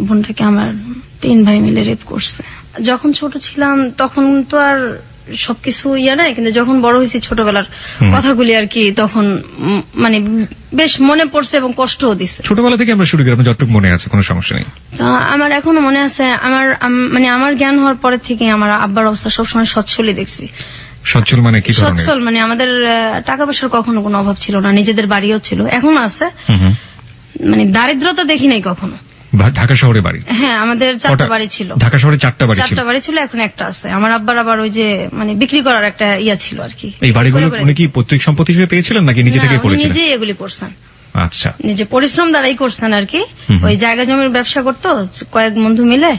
বোনটাকে আমার 3 ভাই মিলে রেপ করছে। যখন ছোট ছিলাম তখন তো আর সবকিছু নাই, কিন্তু যখন বড় হয়েছি ছোটবেলার কথাগুলি আর কি তখন মানে বেশ মনে পড়ছে এবং কষ্টও দিচ্ছে। ছোটবেলা থেকে আমরা শুরু করি, আপনার যতটুকু মনে আছে কোনো সমস্যা নেই। তো আমার এখনো মনে আছে, আমার জ্ঞান হওয়ার পরে থেকে আমার আব্বার অবস্থা সবসময় সচ্ছলই দেখছি। সচ্ছল মানে কি? সচ্ছল মানে আমাদের টাকা পয়সার কখনো কোনো অভাব ছিল না, নিজেদের বাড়িও ছিল, এখনো আছে, মানে দারিদ্রতা দেখি নাই কখনো। ঢাকা শহরে বাড়ি? হ্যাঁ, আমাদের 4টা বাড়ি ছিল। ঢাকা শহরে 4টা বাড়ি ছিল, এখন একটা আছে। আমার আব্বার আবার ওই যে মানে বিক্রি করার একটা ছিল আর কি। এই বাড়িগুলো উনি কি পৈতৃক সম্পত্তি হিসেবে পেয়েছিলেন নাকি নিজে থেকে করেছিলেন? নিজে এগুলি করছেন। আচ্ছা, নিজে পরিশ্রম দ্বারাই করছেন আর কি। ওই জায়গা জমির ব্যবসা করতো কয়েক বন্ধু মিলে,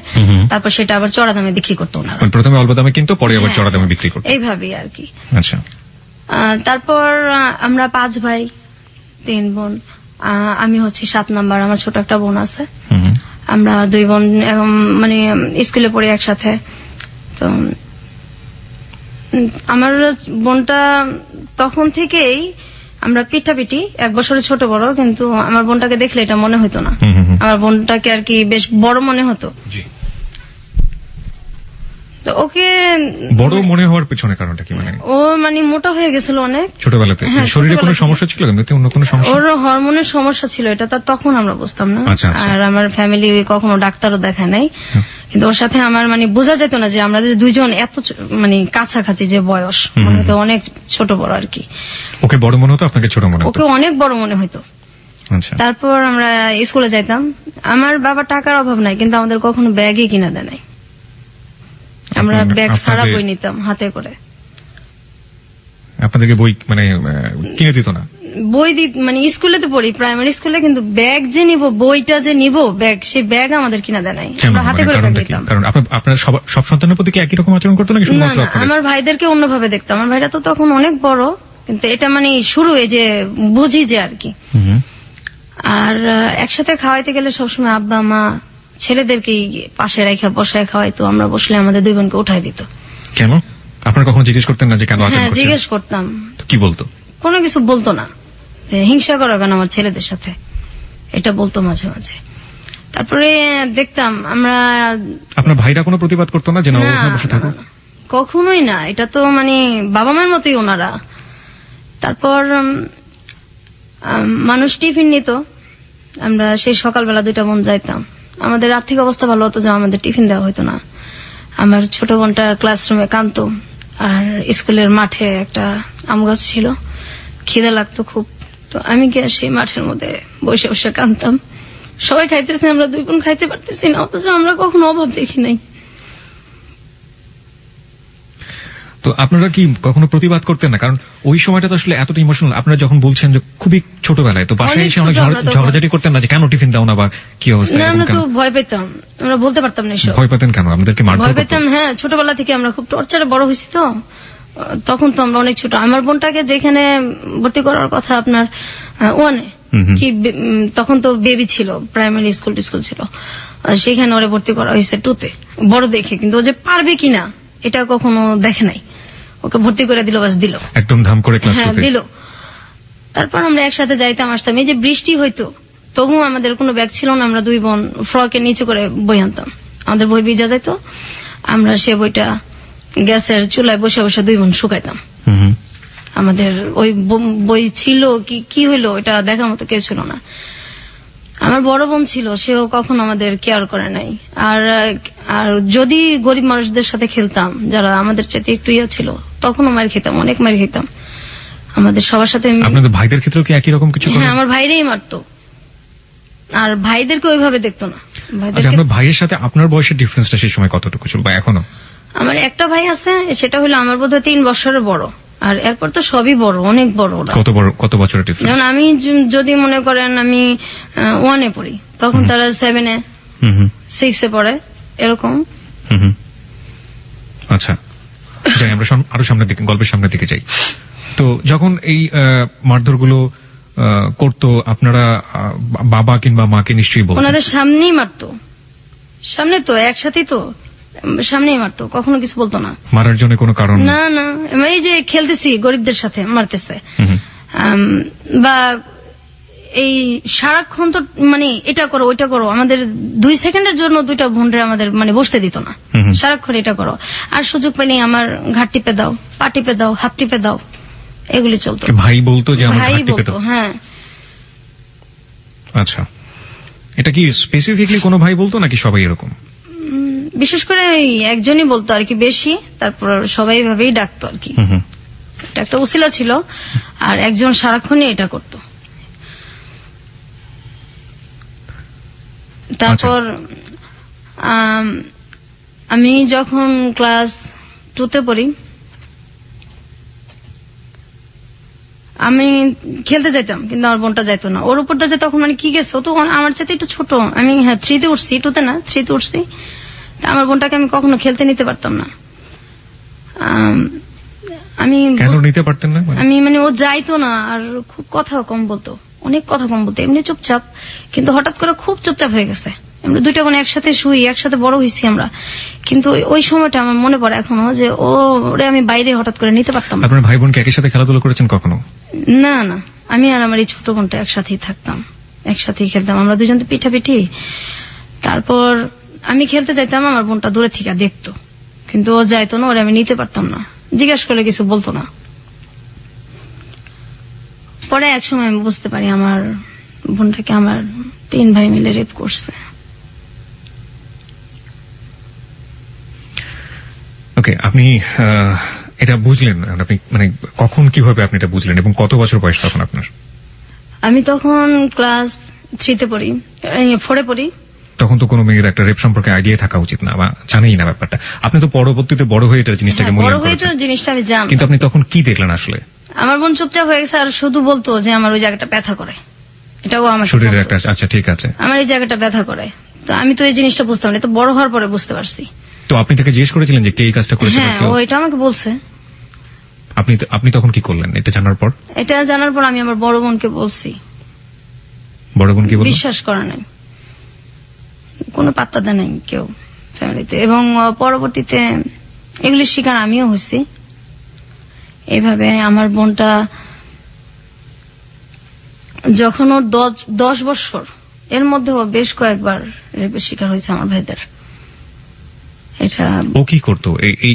তারপর সেটা আবার চড়া দামে বিক্রি করতো ওনারা। প্রথমে অল্প দামে কিন্তু পরে আবার চড়া দামে বিক্রি করতো, এইভাবেই আর কি। আচ্ছা। তারপর আমরা 5 ভাই 3 বোন, আমি হচ্ছি 7 নাম্বার, আমার ছোট একটা বোন আছে। আমরা 2 বোন মানে স্কুলে পড়ি একসাথে। তো আমার বোনটা তখন থেকেই আমরা পিঠাপিঠি, 1 বছরের ছোট বড়, কিন্তু আমার বোনটাকে দেখলে এটা মনে হতো না। আমার বোনটাকে আর কি বেশ বড় মনে হতো। তো ওকে বড় মনে হওয়ার পেছনে কারণটা কি? মানে ও মানে মোটা হয়ে গেছিল অনেক ছোটবেলাতে। শরীরে কোনো সমস্যা ছিল? অন্য কোনো সমস্যা? ওর হরমোনের সমস্যা ছিল, এটা তো তখন আমরা বুঝতাম না। আর আমার ফ্যামিলি কখনো ডাক্তারও দেখায় নাই, কিন্তু ওর সাথে আমার মানে বোঝা যেত না যে আমরা দুইজন এত মানে কাছাকাছি যে বয়স, মানে তো অনেক ছোট বড় আর কি। ওকে বড় মনে হতো, আপনাকে ছোট মনে হতো? ওকে অনেক বড় মনে হতো। তারপর আমরা স্কুলে যাইতাম। আমার বাবা টাকার অভাব নাই, কিন্তু আমাদের কখনো ব্যাগই কিনা দেয় নাই। আমরা ব্যাগ ছাড়া বই নিতাম হাতে করে। আপনাদেরকে বই মানে কিনে দিত না? বই মানে স্কুলে তো পড়ি, প্রাইমারি স্কুলে, কিন্তু ব্যাগ যে নিব, বইটা যে নিব, ব্যাগ, সেই ব্যাগ আমাদের কিনা দেয় নাই। আমরা হাতে করে ব্যাগ নিতাম। কারণ আপনার সব সন্তানের প্রতি কি একই রকম আচরণ করতো নাকি? না, আমার ভাইদেরকে অন্যভাবে দেখতাম। আমার ভাইরা তো তখন অনেক বড়, কিন্তু এটা মানে শুরু এই যে বুঝি যে আর কি। আর একসাথে খাওয়াইতে গেলে সবসময় আব্বা মা ছেলেদেরকে পাশে রেখে বসায় খাওয়াইতো। আমরা বসলে আমাদের 2 বোনকে উঠাই দিত। কেন? আপনারা কখনো জিজ্ঞেস করতেন না যে কেন? হ্যাঁ, জিজ্ঞেস করতাম। কি বলতো? কোনো কিছু বলতো না, যে হিংসা করো কেন আমার ছেলেদের সাথে, এটা বলতো মাঝে মাঝে। তারপরে দেখতাম আমরা। আপনার ভাইরা কোনো প্রতিবাদ করতো না যে না বসে থাকো? কখনোই না, এটা তো মানে বাবা মার মতোই ওনারা। তারপর মানুষ টিফিন নিত, আমরা সেই সকালবেলা 2টা বোন যাইতাম। আমাদের আর্থিক অবস্থা ভালো হতো যে আমাদের টিফিন দেওয়া হতো না। আমার ছোট বোনটা ক্লাসরুমে কাঁদতো, আর স্কুলের মাঠে একটা আম গাছ ছিল, খিদে লাগতো খুব। তো আমি গিয়ে সেই মাঠের মধ্যে বসে বসে কাঁদতাম। সবাই খাইতেছে, আমরা 2 বোন খাইতে পারতেছি না, অথচ আমরা কখনো অভাব দেখি নাই। তো আপনারা কি কখনো প্রতিবাদ করতেন না? কারণ ওই সময়টা তো আসলে এতটা ইমোশনাল। আপনারা যখন বলছেন যে খুবই ছোটবেলায়, তো বাসায় এসে অনেক ঝগড়াঝাটি করতেন না যে কেন টিফিন দাও না বা কি অবস্থা? আমরা তো ভয় পেতাম, আমরা বলতে পারতাম না। ভয় পেতেন কেন? আমাদেরকে ভয় পেতাম। হ্যাঁ, ছোটবেলা থেকে আমরা খুব টর্চারে বড় হয়েছি, তো তখন তো আমরা অনেক ছোট। আমার বোনটাকে যেখানে ভর্তি করার কথা আপনার 1-এ, কি তখন তো বেবি ছিল, প্রাইমারি স্কুল ছিল, সেখানে ওরে ভর্তি করা হয়েছে 2-তে, বড় দেখে। কিন্তু ও যে পারবে কিনা এটা কখনো দেখে নাই। ওকে ভর্তি করে দিল, বাস দিল, একদম ধাম করে ক্লাস দিল। তারপর আমরা একসাথে যাইতাম আসতাম। এই যে বৃষ্টি হইতো, তবু আমাদের কোনো ব্যাগ ছিল না। আমরা 2 বোন ফ্রকের নিচে করে বই আনতাম, আমাদের বই ভিজা যাইতো। আমরা সে বইটা গ্যাসের চুলায় বসে বসে 2 বোন শুকাইতাম। আমাদের ওই বই ছিল কি হইলো এটা দেখার মতো কেউ ছিল না। আমার বড় বোন ছিল, সেও কখনো আমাদের কেয়ার করে নাই। আর যদি গরিব মানুষদের সাথে খেলতাম, যারা আমাদের চাইতে একটু ছিল, তখনও মার খেতাম, অনেক মার খেতাম। আমাদের সবার সাথে। আপনাদের ভাইদের ক্ষেত্রেও কি একই রকম কিছু? হ্যাঁ, আমার ভাইরাই মারতো, আর ভাইদেরকে ওইভাবে দেখতো না। আপনার ভাইয়ের সাথে আপনার বয়সের ডিফারেন্সটা সেই সময় কতটুকু ছিল বা এখনো? আমার একটা ভাই আছে, সেটা হলো আমার বোধহয় 3 বছরের বড়, আর এরপর তো সবই বড়, অনেক বড়। কত বছরের ডিফারেন্স? যেমন আমি যদি মনে করেন আমি 1-এ পড়ি, তখন তারা 7-এ 6-এ পড়ে, এরকম। আচ্ছা, যাই আমরা আরো সামনের দিকে, গল্পের সামনের দিকে যাই। তো যখন এই মারধরগুলো করতো, আপনারা বাবা কিংবা মাকে নিশ্চয়ই বলতেন? ওনাদের সামনেই মারতো, সামনে তো একসাথেই তো সামনেই মারতো, কখনো কিছু বলতো না। মারার জন্য কোনো কারণ না? এই যে খেলতেছি গরিবদের সাথে মারতেছে, বা এই সারাক্ষণ তো মানে এটা করো ওইটা করো, আমাদের 2 সেকেন্ডের জন্য দুইটা বোনরে আমাদের মানে বসতে দিত না। সারাক্ষণ এটা করো, আর সুযোগ পেলেই আমার ঘাট টিপে দাও, পা টিপে দাও, হাত টিপে দাও, এগুলি চলতো। ভাই বলতো যে আমার ভাই ঘাট টিপে বলতো, দাও? হ্যাঁ। আচ্ছা, এটা কি স্পেসিফিকলি কোনো ভাই বলতো নাকি সবাই এরকম? বিশেষ করে ওই একজনই বলতো আর কি বেশি, তারপর সবাই ভাবেই ডাকতো আর কি। এটা একটা উসিলা ছিল, আর একজন সারাক্ষণই এটা করতো। তারপর আমি যখন ক্লাস 2-তে পড়ি, আমি খেলতে যাইতাম, কিন্তু আমার বোনটা যাইতো না। ওর উপরটা যে তখন মানে কি গেছে, ও তো আমার চাইতে একটু ছোট। আমি 3-তে উঠছি, 2-তে না, 3-তে উঠছি। আমার বোনটাকে আমি কখনো খেলতে নিতে পারতাম না। আমি কেন নিতে পারতেন না? আমি মানে ও যাইতো না, আর খুব কথা কম বলতো, অনেক কথা কম বলতো। এমনি চুপচাপ, কিন্তু হঠাৎ করে খুব চুপচাপ হয়ে গেছে। আমরা দুইটা বোন একসাথে শুই, একসাথে বড় হয়েছি আমরা, কিন্তু ওই সময়টা আমার মনে পড়ে এখনো যে ওরে আমি বাইরে হঠাৎ করে নিতে পারতাম না। আপনার ভাই বোনকে একই সাথে খেলাধুলা করেছেন কখনো? না না, আমি আর আমার এই ছোট বোনটা একসাথেই থাকতাম, একসাথেই খেলতাম আমরা দুজন, তো পিঠাপিঠি। তারপর আমি খেলতে যাইতাম, আমার বোনটা দূরে থেকে দেখতো, কিন্তু ও যাইতো না, ওরে আমি নিতে পারতাম না, জিজ্ঞাসা করলে কিছু বলতো না। পরে এক সময় আমি বুঝতে পারি আমার বোনটাকে আমার 3 ভাই মিলে রেপ করছে। ওকে, আপনি এটা বুঝলেন, আপনি মানে কখন কিভাবে আপনি এটা বুঝলেন, এবং কত বছর বয়স তখন আপনার? আমি তখন ক্লাস 3-তে পড়ি, 4-এ পড়ি। তখন তো কোনো মেয়ের একটা রেপ সম্পর্কে আইডিয়া থাকা উচিত না, বা জানেই না ব্যাপারটা। আপনি তো পরবর্তীতে বড় হয়ে এটা জিনিসটাকে বড় মূল্যায়ন হয়ে তো করেছেন, জিনিসটা আমি জানতাম, কিন্তু আপনি তখন কি দেখলেন আসলে? আমার বোন চুপচাপ হয়ে গেছে, আর শুধু বলতো যে আমার ওই জায়গাটা ব্যথা করে, এটাও আমার শরীরের একটা, আচ্ছা ঠিক আছে, আমার এই জায়গাটা ব্যথা করে। তো আমি তো এই জিনিসটা বুঝতাম না, তো বড় হওয়ার পরে বুঝতে পারছি। তো আপনি তাকে জিজ্ঞেস করেছিলেন যে কে এই কাজটা করেছে? হ্যাঁ, ও এটা আমাকে বলছে। আপনি তখন কি করলেন এটা জানার পর? এটা জানার পর আমি আমার বড় বোনকে বলছি। বড় বোন কি বলল? বিশ্বাস করে নাই, কোনো পাত্তা দেয় নাই কেউ ফ্যামিলিতে। এবং পরবর্তীতে এগুলির শিকার আমিও হয়েছি। এইভাবে আমার বোনটা যখন ওর 10 বছর, এর মধ্যে ও বেশ কয়েকবার রেপের শিকার হয়েছে আমার ভাইদের। এটা ও কি করতো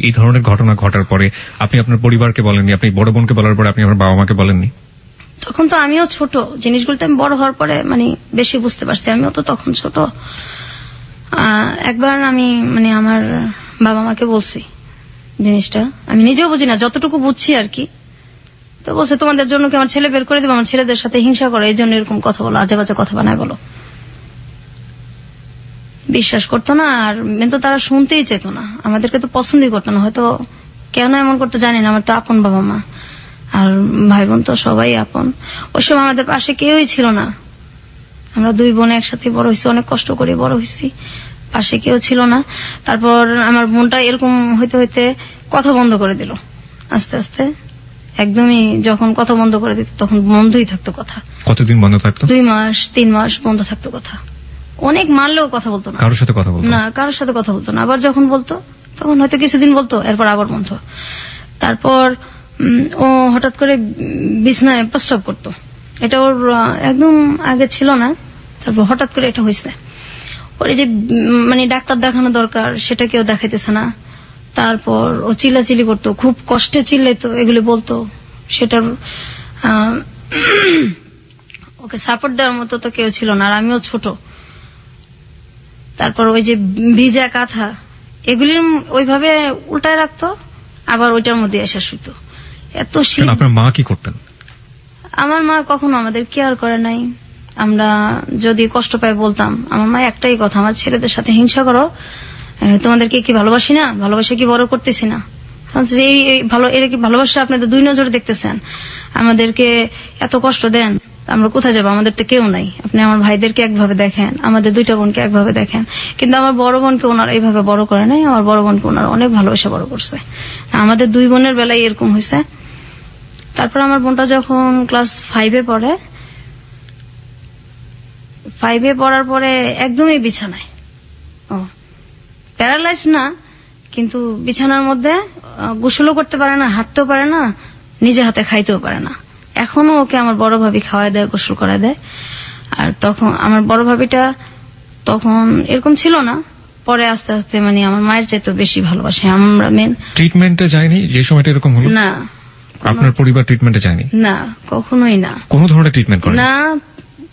এই ধরনের ঘটনা ঘটার পরে? আপনি আপনার পরিবারকে বলেননি, আপনি বড় বোনকে বলার পরে আপনি আমার বাবা মাকে বলেননি? তখন তো আমিও ছোট, জিনিসগুলোতে আমি বড় হওয়ার পরে মানে বেশি বুঝতে পারছি, আমিও তো তখন ছোট। একবার আমি মানে আমার বাবা মাকে বলছি জিনিসটা, আমি নিজেও বুঝি না, যতটুকু বুঝছি আর কি। তো বলছে তোমাদের জন্য কি আমার ছেলে বের করে দেবো, আমার ছেলেদের সাথে হিংসা করে, এই জন্য এরকম কথা বলো, আজে বাজে কথা বানায় বলো। বিশ্বাস করতো না, আর কিন্তু তারা শুনতেই চেত না, আমাদেরকে তো পছন্দই করতো না। হয়তো কেন এমন করতে জানি না, আমার তো আপন বাবা মা, আর ভাই বোন তো সবাই আপন। ওই সময় আমাদের পাশে কেউই ছিল না, আমরা 2 বোন একসাথে বড় হয়েছি, অনেক কষ্ট করে বড় হয়েছি, পাশে কেউ ছিল না। তারপর আমার বোনটা এরকম হইতে হইতে কথা বন্ধ করে দিল আস্তে আস্তে, একদমই যখন কথা বন্ধ করে দিত তখন বন্ধই থাকতো কথা। কতদিন বন্ধ থাকতো? 2 মাস 3 মাস বন্ধ থাকতো কথা। অনেক মারলেও কথা বলতো না, কারোর সাথে কথা বলতো না, কারোর সাথে কথা বলতো না। আবার যখন বলতো তখন হয়তো কিছুদিন বলতো, এরপর আবার বন্ধ। তারপর ও হঠাৎ করে বিছানায় প্রস্রাব করতো, এটা ওর একদম আগে ছিল না, তারপর হঠাৎ করে এটা হয়েছে। ওর যে মানে ডাক্তার দেখানো দরকার সেটা কেউ দেখাইতেছে না। তারপর ও চিল্লাচিল্লি করতো, খুব কষ্টে চিল্লাইতো, এগুলি বলতো। সেটার ওকে সাপোর্ট দেওয়ার মতো তো কেউ ছিল না, আর আমিও ছোট। তারপর ওই যে ভিজা কাঁথা এগুলির ওইভাবে উল্টায় রাখতো, আবার ওইটার মধ্যে এসে শুইতো। এত শীত। আপনার মা কি করতেন? আমার মা কখনো আমাদের কেয়ার করে নাই। আমরা যদি কষ্ট পাই বলতাম, আমার মা একটাই কথা, আমার ছেলেদের সাথে হিংসা করো, তোমাদেরকে কি ভালোবাসি না, ভালোবাসা কি বড় করতেছি না, এরা কি ভালোবাসা আপনাদের 2 নজরে দেখতেছেন, আমাদেরকে এত কষ্ট দেন, আমরা কোথায় যাবো, আমাদের তো কেউ নাই, আপনি আমার ভাইদেরকে একভাবে দেখেন, আমাদের 2টা বোনকে একভাবে দেখেন। কিন্তু আমার বড় বোনকে ওনারা এইভাবে বড় করে নাই, আমার বড় বোনকে ওনারা অনেক ভালোবাসা বড় করছে। আমাদের 2 বোনের বেলায় এরকম হয়েছে। তারপর আমার বোনটা যখন ক্লাস 5-এ পড়ে, 5-এ পড়ার পরে একদমই বিছানায়, প্যারালাইজ না, কিন্তু বিছানার মধ্যে গোসলও করতে পারে না, হাঁটতেও পারে না, নিজে হাতে খাইতেও পারে না, এখনো ওকে আমার বড় ভাবি খাওয়ায় দেয়, গোসল করায় দেয়। আর তখন আমার বড় ভাবিটা তখন এরকম ছিল না, পরে আস্তে আস্তে মানে আমার মায়ের চাইতে বেশি ভালোবাসে। আমরা মেন ট্রিটমেন্টে যায়নি যে সময়টা এরকম হলো? না, আপনার পরিবার ট্রিটমেন্টে যায়নি? না, কখনোই না। কোনো ধরনের ট্রিটমেন্ট করে না,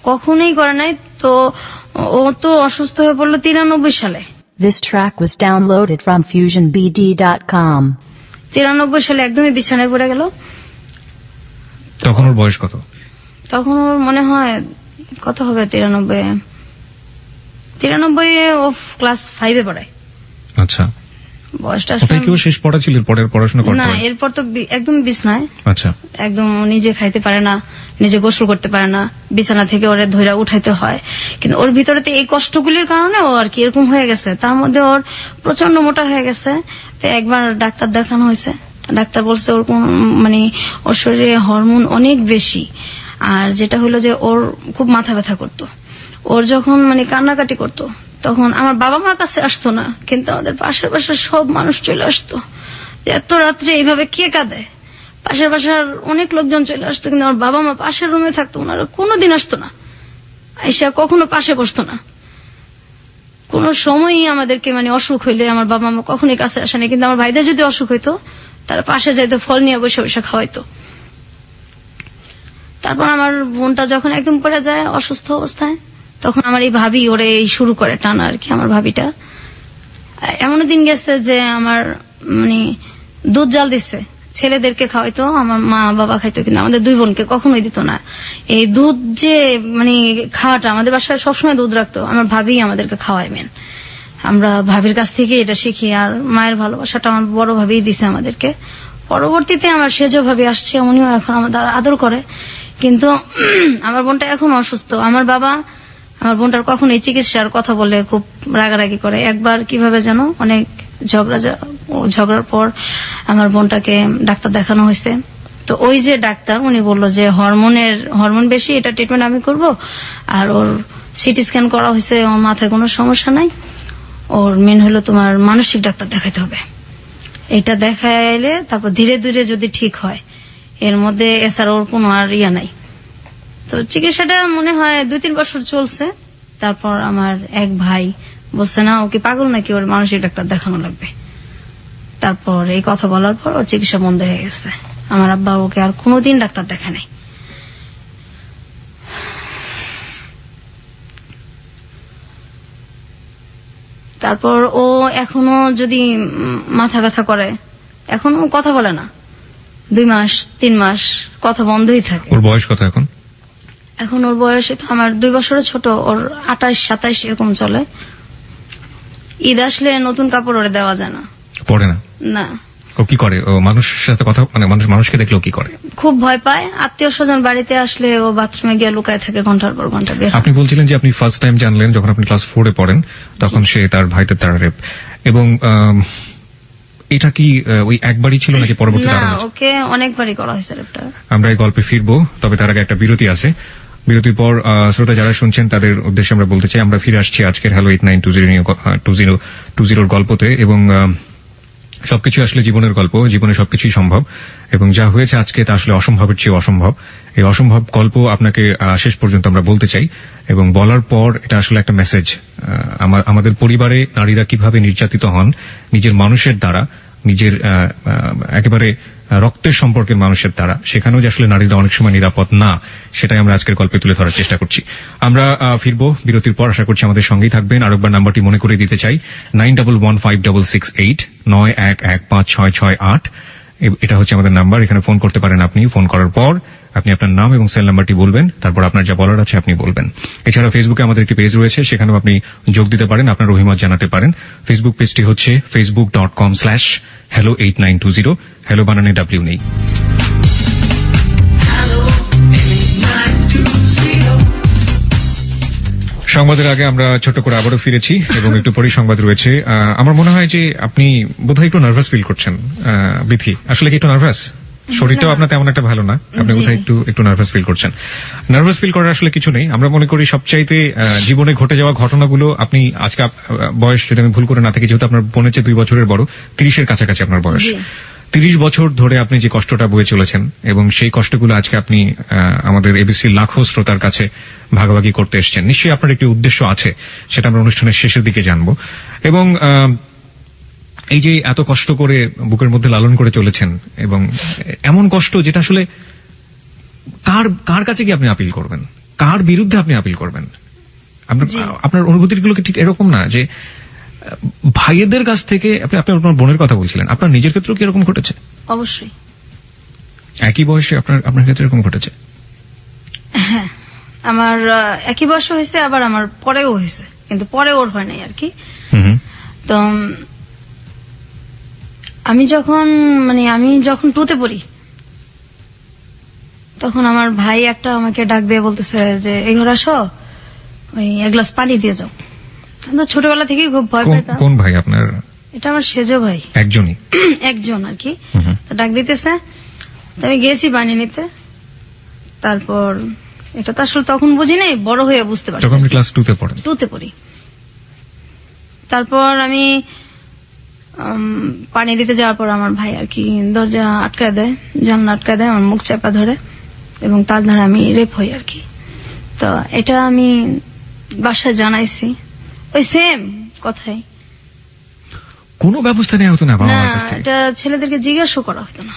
কখনোই করে নাই। তো ও তো অসুস্থ হয়ে পড়লো 93 সালে। This track was downloaded from FusionBD.com. 93 সালে একদমই বিছানায় পড়ে গেল। তখন ওর বয়স কত? তখন ওর মনে হয় কত হবে, 93 ও ক্লাস 5 পড়ায়। আচ্ছা, বয়সটা ওটাই কি ওর শেষ পড়া ছিল? পরের পড়াশোনা করতে না, হয়? এরপর তো একদম বিছনায়। আচ্ছা, একদম নিজে খাইতে পারে না, নিজে গোসল করতে পারে না, বিছানা থেকে ওরে ধইরা উঠাইতে হয়। কিন্তু ওর ভিতরে তো এই কষ্টগুলির কারণে ও আর কি এরকম হয়ে গেছে। তার মধ্যে ওর প্রচন্ড মোটা হয়ে গেছে। তো একবার ডাক্তার দেখানো হয়েছে, ডাক্তার বলছে ওর কোন মানে ওর শরীরে হরমোন অনেক বেশি। আর যেটা হলো যে ওর খুব মাথা ব্যথা করতো। ওর যখন মানে কান্নাকাটি করতো তখন আমার বাবা মার কাছে আসতো না, কিন্তু আমাদের পাশের পাশের সব মানুষ চলে আসতো। এত রাত্রে এইভাবে কে কাঁদে, পাশের পাশের অনেক লোকজন চলে আসতো, কিন্তু আমার বাবা মা পাশের রুমে থাকতো, ওনারা কোনোদিন আসতো না, আইসা কখনো পাশে বসতো না। কোনো সময়ই আমাদেরকে মানে অসুখ হইলে আমার বাবা মা কখনোই কাছে আসেনি, কিন্তু আমার ভাইদের যদি অসুখ হইতো তারা পাশে যাইতো, ফল নিয়ে বসে বসে খাওয়াইতো। তারপর আমার বোনটা যখন একদম পড়ে যায় অসুস্থ অবস্থায়, তখন আমার এই ভাবি ওরে এই শুরু করে টানা আর কি। আমার ভাবিটা এমন দিন গেছে যে আমার মানে দুধ জাল দিচ্ছে, ছেলেদেরকে খাওয়াইতো, আমার মা বাবা খাইতো, কিন্তু আমাদের দুই বোনকে কখনোই দিত না। এই দুধ যে মানে খাওয়াটা, আমাদের বাসায় সবসময় দুধ রাখতো, আমার ভাবি আমাদেরকে খাওয়াই মেন। আমরা ভাবির কাছ থেকে এটা শিখি। আর মায়ের ভালোবাসাটা আমার বড় ভাবিই দিছে আমাদেরকে। পরবর্তীতে আমার সেজো ভাবি আসছে, উনিও এখন আমাদের আদর করে। কিন্তু আমার বোনটা এখন অসুস্থ। আমার বাবা আমার বোনটার কখনোই চিকিৎসার কথা বলে খুব রাগারাগি করে। একবার কিভাবে যেন অনেক ঝগড়ার পর আমার বোনটাকে ডাক্তার দেখানো হয়েছে। তো ওই যে ডাক্তার উনি বললো যে হরমোন বেশি, এটা ট্রিটমেন্ট আমি করব। আর ওর সিটি স্ক্যান করা হয়েছে, ওর মাথায় কোনো সমস্যা নাই। ওর মেন হলো তোমার মানসিক ডাক্তার দেখাতে হবে। এটা দেখাইলে তারপর ধীরে ধীরে যদি ঠিক হয়, এর মধ্যে এছাড়া ওর কোনো আর ইয়া নাই। তো চিকিৎসাটা মনে হয় 2-3 বছর চলছে। তারপর আমার এক ভাই বলছে না, ওকে পাগল নাকি, ওর মানসিক ডাক্তার দেখানো লাগবে। তারপর এই কথা বলার পর ওর চিকিৎসা বন্ধ হয়ে গেছে। আমার আব্বা ওকে আর কোনোদিন ডাক্তার দেখা নাই। তারপর ও এখনো যদি মাথা ব্যথা করে, এখনো কথা বলে না, 2 মাস 3 মাস কথা বন্ধই থাকে। ওর বয়স কত এখন? এখন ওর বয়স তো আমার 2 বছরের ছোট, ওর 28-27 এরকম চলে। ঈদ আসলে নতুন কাপড় ওরে দেওয়া যায় না, পড়ে না? না। ও কি করে? ও মানুষের সাথে কথা মানে মানুষকে দেখলে ও কি করে? খুব ভয় পায়। আত্মীয় স্বজন বাড়িতে আসলে ও বাথরুমে গিয়ে লুকায় থাকে, ঘন্টার পর ঘন্টা বের হয়। আপনি বলছিলেন যে আপনি ফার্স্ট টাইম জানলেন যখন আপনি ক্লাস 4 এ পড়েন, তখন সে তার ভাইদের দ্বারা রেপ। এবং এটা কি ওই একবারই ছিল নাকি পরবর্তীতে না, আরো হয়েছে? ওকে অনেকবারই করা হয়েছে রেপটা। আমরা এই গল্পে ফিরবো, তবে তার আগে একটা বিরতি আছে। বিরতির পর শ্রোতা যারা শুনছেন তাদের উদ্দেশ্যে আমরা বলতে চাই, আমরা ফিরে আসছি আজকের হ্যালো 8920 গল্পতে। এবং সবকিছু আসলে জীবনের গল্প, জীবনে সবকিছুই সম্ভব, এবং যা হয়েছে আজকে তা আসলে অসম্ভবের চেয়ে অসম্ভব। এই অসম্ভব গল্প আপনাকে শেষ পর্যন্ত আমরা বলতে চাই, এবং বলার পর এটা আসলে একটা মেসেজ। আমাদের পরিবারে নারীরা কিভাবে নির্যাতিত হন নিজের মানুষের দ্বারা, নিজের একেবারে রক্তের সম্পর্কের মানুষের দ্বারা, সেখানেও যে আসলে নারীরা অনেক সময় নিরাপদ না, সেটাই আমরা আজকের গল্পে তুলে ধরার চেষ্টা করছি। আমরা ফিরবো বিরতির পর, আশা করছি আমাদের সঙ্গেই থাকবেন। আরেকবার নাম্বারটি মনে করে দিতে চাই, 91156689115668। এটা হচ্ছে আমাদের নাম্বার, এখানে ফোন করতে পারেন আপনি। ফোন করার পর আপনি আপনার নাম এবং সেল নাম্বারটি বলবেন, তারপর আপনার যা বলার আছে আপনি বলবেন। এছাড়া ফেসবুকে আমাদের একটি পেজ রয়েছে, সেখানেও আপনি যোগ দিতে পারেন, আপনার অভিমত জানাতে পারেন। ফেসবুক পেজটি হচ্ছে facebook.com/hello8920। হ্যালো বানানে W নেই। সংবাদের আগে আমরা ছোট করে আবারও ফিরেছি এবং একটু পরেই সংবাদ রয়েছে। আমার মনে হয় যে আপনি বোধহয় একটু নার্ভাস ফিল করছেন বিথি। আসলে কি একটু নার্ভাস? শরীরটাও আপনার তেমন একটা ভালো না, আপনি বোধহয় একটু নার্ভাস ফিল করছেন। নার্ভাস ফিল করার আসলে কিছু নেই। আমরা মনে করি সবচাইতে জীবনে ঘটে যাওয়া ঘটনাগুলো, আপনি আজকে বয়স যদি আমি ভুল করে না থাকি, যেহেতু আপনার বোনের চেয়ে 2 বছরের বড়, 30-এর কাছাকাছি আপনার বয়স। 30 বছর ধরে আপনি যে কষ্টটা বয়ে চলেছেন এবং সেই কষ্টগুলো আজকে আপনি আমাদের এবিসি লাখো শ্রোতার কাছে ভাগাভাগি করতে এসেছেন, নিশ্চয়ই আপনার একটি উদ্দেশ্য আছে, সেটা আমরা অনুষ্ঠানের শেষের দিকে জানবো। এবং এই যে এত কষ্ট করে বুকের মধ্যে লালন করে চলেছেন, এবং এমন কষ্ট যেটা আসলে কার কাছে কি আপনি আপিল করবেন, কার বিরুদ্ধে আপনি আপিল করবেন? আপনার অনুভূতিগুলো কি ঠিক এরকম না যে ভাইয়েদের কাছ থেকে? আপনি আপনার বোনের কথা বলছিলেন, আপনার নিজের ক্ষেত্রেও কি এরকম ঘটেছে? অবশ্যই। একই বয়সে আপনার ক্ষেত্রে এরকম ঘটেছে? হ্যাঁ, আমার একই বয়স হয়েছে, আবার আমার পরেও হয়েছে, কিন্তু পরে ওর হয় নাই আর কি। তো আমি যখন 2তে পড়ি, তখন আমার ভাই একটা আমাকে ডাক দিয়ে বলতেছে যে এই ঘরে আসো, ওই এক গ্লাস পানি দিয়ে যাও। ছোটবেলা থেকেই খুব ভয় পেতাম। কোন ভাই আপনার? এটা আমার সেজো ভাই। একজনই? একজন আর কি। ডাক দিতেছে, আমি গেছি পানি নিতে। তারপর এটা তো আসলে তখন বুঝি নাই, বড় হয়ে বুঝতে পারছি। তখন ক্লাস 2তে পড়েন? 2তে পড়ি। তারপর আমি পানি দিতে যাওয়ার পর আমার ভাই আর কি দরজা আটকায় দেয়, জানলা আটকায় দেয়, আমার মুখ চাপা ধরে, এবং তার ধারে আমি রেপ হই আর কি। তো এটা আমি বাসায় জানাইছি, ওই সেম কথাই। কোনো ব্যবস্থা নেওয়া হতো না বাবা মার কাছ থেকে? এটা ছেলেদেরকে জিজ্ঞাসা করা হতো না,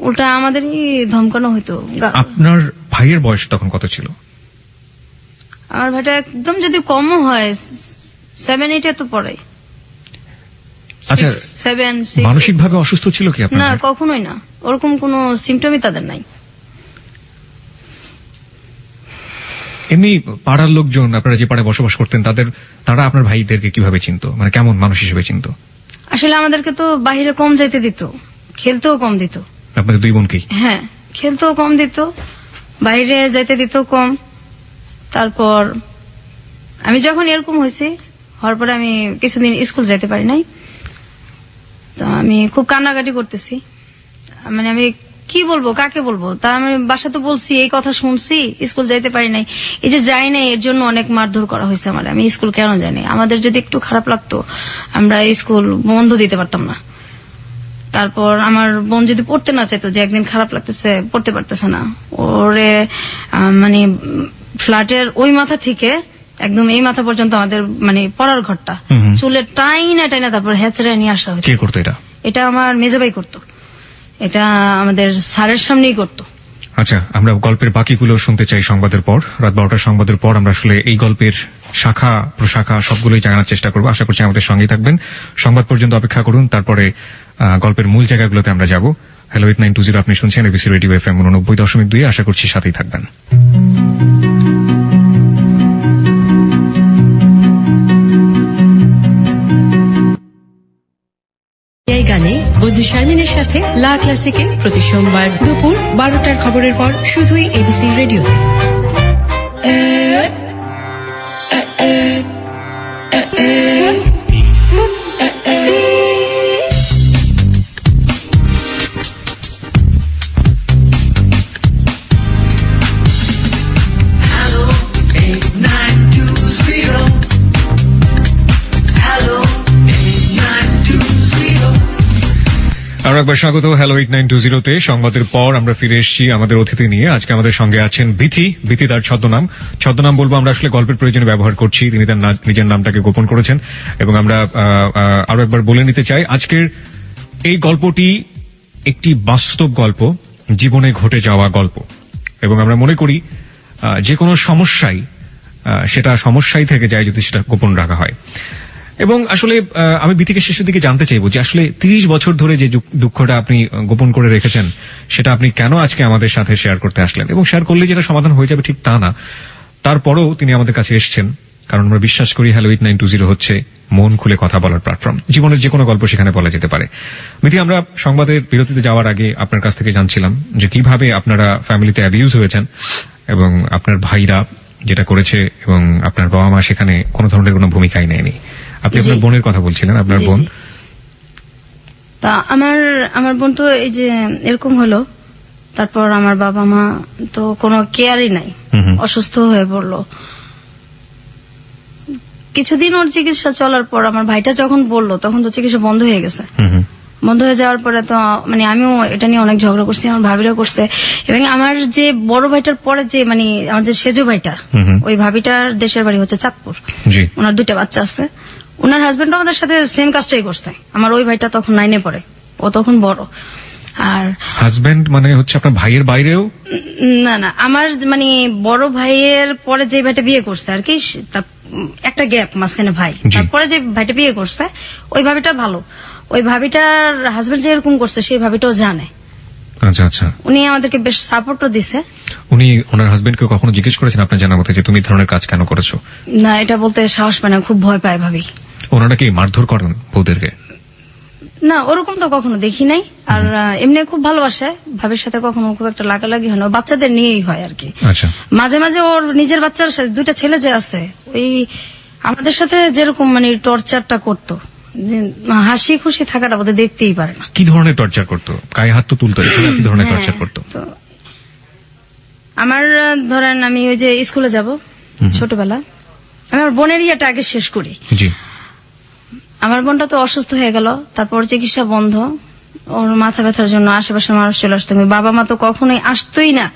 ওটা আমাদেরই ধমকানো হতো। আপনার ভাইয়ের বয়স তখন কত ছিল? আমার ভাইটা একদম যদি কমও হয় 7-8 তো পড়ে। আচ্ছা, 7-6। মানসিকভাবে অসুস্থ ছিল কি আপনার? না, কখনোই না, ওরকম কোনো সিমটমই তাদের নাই। এমনি পাড়ার লোকজন, আপনারা যে পাড়ায় বসবাস করতেন, তারা আপনার ভাইদেরকে কিভাবে চিনতো, মানে কেমন মানুষ হিসেবে চিনতো? আসলে আমাদেরকে তো বাহিরে কম যাইতে দিত, খেলতেও কম দিত। আপনাদের দুই বোনকেই? হ্যাঁ, খেলতেও কম দিত, বাইরে যাইতে দিত কম। তারপর আমি যখন এরকম হয়েছি, হওয়ার পরে আমি কিছুদিন স্কুল যেতে পারি নাই। তো আমি খুব কান্নাকাটি করতেছি, মানে আমি কি বলবো, কাকে বলবো? তা আমি বাসাতে বলছি, এই কথা শুনছি, স্কুল যাইতে পারি নাই। এই যে যাই নাই, এর জন্য অনেক মারধর করা হয়েছে আমার। আমি স্কুল কেন যাই নাই? আমাদের যদি একটু খারাপ লাগতো, আমরা স্কুল বন্ধ দিতে পারতাম না। তারপর আমার বোন যদি পড়তে না চাইতো, যে একদিন খারাপ লাগতেছে, পড়তে পারতেছে না, ওরে মানে ফ্ল্যাটের ওই মাথা থেকে একদম এই মাথা পর্যন্ত আমাদের মানে পড়ার ঘরটা চুলের টাইনা তারপর হেঁচড়ে নিয়ে আসা হয়েছে। কে করতো এটা? এটা আমার মেজো ভাই করতো, এটা আমাদের স্যারের সামনেই করতো। আচ্ছা, আমরা গল্পের বাকিগুলো শুনতে চাই সংবাদের পর। রাত 12টার সংবাদের পর আমরা আসলে এই গল্পের শাখা প্রশাখা সবগুলোই জানার চেষ্টা করবো। আশা করছি আমাদের সঙ্গেই থাকবেন, সংবাদ পর্যন্ত অপেক্ষা করুন, তারপরে গল্পের মূল জায়গাগুলোতে আমরা যাব। হ্যালো 8920, আপনি শুনছেন এবিসি রেডিও FM 89.2। আশা করছি সাথেই থাকবেন। এই গানে বন্ধু শারমিনের সাথে লা ক্লাসিকে প্রতি সোমবার দুপুর 12টার খবরের পর শুধুই এবিসি রেডিওতে। আরো একবার স্বাগত হ্যালো 8920-তে। সংবাদের পর আমরা ফিরে এসেছি আমাদের অতিথি নিয়ে। আজকে আমাদের সঙ্গে আছেন বিথি, তার ছদ্মনাম বলবো আমরা আসলে গল্পের প্রয়োজনে ব্যবহার করছি, তিনি তার নিজের নামটাকে গোপন করেছেন। এবং আমরা আরো একবার বলে নিতে চাই, আজকের এই গল্পটি একটি বাস্তব গল্প, জীবনে ঘটে যাওয়া গল্প। এবং আমরা মনে করি যে কোনো সেটা সমস্যাই থেকে যায় যদি সেটা গোপন রাখা হয়। এবং আসলে আমি বিথিকে শেষের দিকে জানতে চাইবো যে আসলে 30 বছর ধরে যে দুঃখটা আপনি গোপন করে রেখেছেন, সেটা আপনি কেন আজকে আমাদের সাথে শেয়ার করতে আসলেন? এবং শেয়ার করলে যেটা সমাধান হয়ে যাবে ঠিক তা না, তারপরেও তিনি আমাদের কাছে এসেছেন, কারণ আমরা বিশ্বাস করি হ্যালো 8920 হচ্ছে মন খুলে কথা বলার প্ল্যাটফর্ম। জীবনের যে কোনো গল্প সেখানে বলা যেতে পারে। বিথি, আমরা সংবাদের বিরতিতে যাওয়ার আগে আপনার কাছ থেকে জানছিলাম যে কিভাবে আপনারা ফ্যামিলিতে অ্যাবিউজ হয়েছেন এবং আপনার ভাইরা যেটা করেছে, এবং আপনার বাবা মা সেখানে কোনো ধরনের কোনো ভূমিকাই নেয়নি। আপনি আপনার বোনের কথা বলছিলেন, আপনার বোন। তা আমার বোন তো এই যে এরকম হলো, তারপর আমার বাবা মা তো কোনো কেয়ারই নাই, অসুস্থ হয়ে পড়লো। কিছুদিন ওর চিকিৎসা চলার পর আমার ভাইটা যখন বললো, তখন তো চিকিৎসা বন্ধ হয়ে গেছে। বন্ধ হয়ে যাওয়ার পরে তো মানে আমিও এটা নিয়ে অনেক ঝগড়া করছি, আমার ভাবিরাও করছে, এবং আমার যে বড় ভাইটার পরে যে মানে আমার যে সেজো ভাইটা, ওই ভাবিটার দেশের বাড়ি হচ্ছে চাঁদপুর, জি। ওনার 2টা বাচ্চা আছে। ওনার হাজবেন্ড আমাদের সাথে সেম কাজটাই করছে। আমার ওই ভাইটা তখন 9-এ পড়ে, ও তখন বড়। আর হাজবেন্ড মানে হচ্ছে আপনার ভাইয়ের বাইরেও? না না, আমার মানে বড় ভাইয়ের পরে যে ভাইটা বিয়ে করছে আর কি, একটা গ্যাপ মাঝখানে ভাই, জি। তারপরে যে ভাইটা বিয়ে করছে ওই ভাবিটা ভালো। ওই ভাবিটার হাজবেন্ড যেরকম করছে সেই ভাবিটাও জানে। আচ্ছা আচ্ছা। উনি আমাদেরকে বেশ সাপোর্টও দিছে। উনি ওনার হাজবেন্ডকে কখনো জিজ্ঞেস করেছেন আপনার জানার মতে যে তুমি এই ধরনের কাজ কেন করেছো? না, এটা বলতে সাহস পায় না, খুব ভয় পায় ভাবি। ওনারা কি মারধর করেন বউদেরকে? না, ওরকম তো কখনো দেখি নাই। আর এমনি খুব ভালোবাসে, ভাবির সাথে কখনো খুব একটা লাগালাগি হয় না, ও বাচ্চাদের নিয়েই হয় আর কি। আচ্ছা। মাঝে মাঝে ওর নিজের বাচ্চার সাথে 2টা ছেলে যে আছে, ওই আমাদের সাথে যেরকম মানে টর্চারটা করতো, হাসি খুশি থাকাটা বোধহয় দেখতেই পারে না। কি ধরনের টর্চার করতো? গায়ে হাত তো তুলতো, এছাড়া কি ধরনের টর্চার করতো? তো আমার ধরেন আমি ওই যে স্কুলে যাব ছোটবেলা, আমি আমার বোনের ইয়েটা আগে শেষ করি। জি। আমার বোনটা তো অসুস্থ হয়ে গেল, তারপর চিকিৎসা বন্ধ, ওর মাথা ব্যথার জন্য আশেপাশে মানুষ চলে আসতো, বাবা মা তো কখনোই আসতোই না।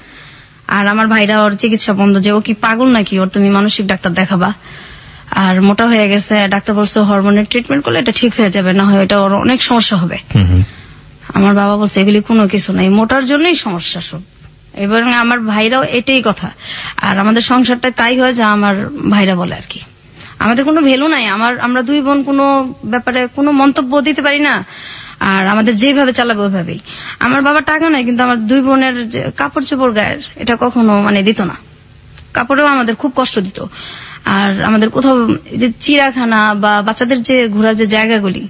আর আমার ভাইরা ওর চিকিৎসা বন্ধ, যে ও কি পাগল নাকি, ওর তুমি মানসিক ডাক্তার দেখাবা। আর মোটা হয়ে গেছে, ডাক্তার বলছে হরমোনের ট্রিটমেন্ট করলে এটা ঠিক হয়ে যাবে, না হয় এটা ওর অনেক সমস্যা হবে। আমার বাবা বলছে এগুলি কোনো কিছু নাই, মোটার জন্যই সমস্যা সব। এবং আমার ভাইরাও এটাই কথা। আর আমাদের সংসারটা তাই হয় যা আমার ভাইরা বলে আর কি। আমাদের কোনো ভ্যালু নাই, আমরা 2 বোন কোনো ব্যাপারে কোনো মন্তব্য দিতে পারি না। আর আমাদের যেভাবে চালাবে ওইভাবেই। আমার বাবা টাকা নাই, কিন্তু আমার 2 বোনের যে কাপড় চোপড় গায়ের এটা কখনো মানে দিত না, কাপড়েও আমাদের খুব কষ্ট দিত। আর আমাদের কোথাও যে চিড়াখানা বা বাচ্চাদের যে ঘোরার যে জায়গাগুলি,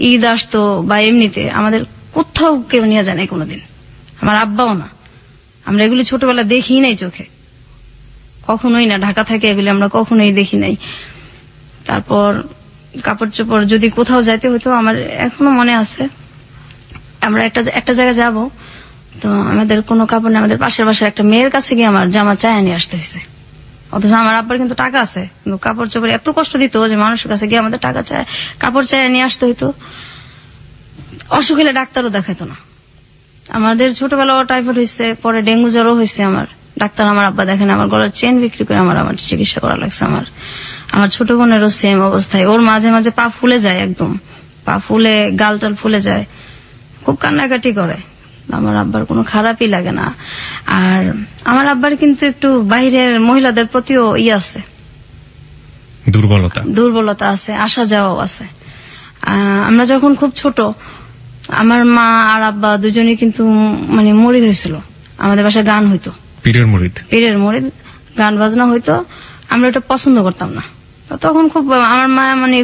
ঈদ আসতো বা এমনিতে আমাদের কোথাও কেউ নিয়ে যায় নাই কোনোদিন, আমার আব্বাও না। আমরা এগুলি ছোটবেলা দেখি নাই চোখে, কখনোই না, ঢাকা থেকে এগুলি আমরা কখনোই দেখি নাই। তারপর কাপড় চোপড় যদি কোথাও যাইতে হতো, আমার এখনো মনে আছে, আমরা একটা জায়গায় যাব, তো আমাদের কোনো কাপড় নেই, আমাদের পাশের বাসার একটা মেয়ের কাছে গিয়ে আমার জামা চায় নিয়ে আসতে হয়েছে। অথচ আমার আব্বার কিন্তু টাকা আছে, কিন্তু কাপড় চোপড় এত কষ্ট দিত যে মানুষের কাছে গিয়ে আমাদের টাকা চায়, কাপড় চায় নিয়ে আসতে হইতো। অসুখ হলে ডাক্তারও দেখাইতো না। আমাদের ছোটবেলা টাইফয়েড হয়েছে, পরে ডেঙ্গু জ্বরও হয়েছে, আমার ডাক্তার আমার আব্বা দেখেন, আমার গলার চেন বিক্রি করে আমার চিকিৎসা করা লাগছে। আমার ছোট বোনেরও সেম অবস্থায়, ওর মাঝে মাঝে পা ফুলে যায়, একদম পা ফুলে, গাল টাল ফুলে যায়, খুব কান্নাকাটি করে। আমার আব্বার কোনো খারাপই লাগে না। আর আমার আব্বার কিন্তু একটু বাইরের মহিলাদের প্রতিও আছে, দুর্বলতা আছে, আসা যাওয়াও আছে। আমরা যখন খুব ছোট, আমার মা আর আব্বা দুজনেই কিন্তু মানে মরিদ হয়েছিল। আমাদের বাসায় গান হইতো, পীরের মরিদ গান বাজনা হইতো, আমরা এটা পছন্দ করতাম না। তখন খুব আমার মা মানে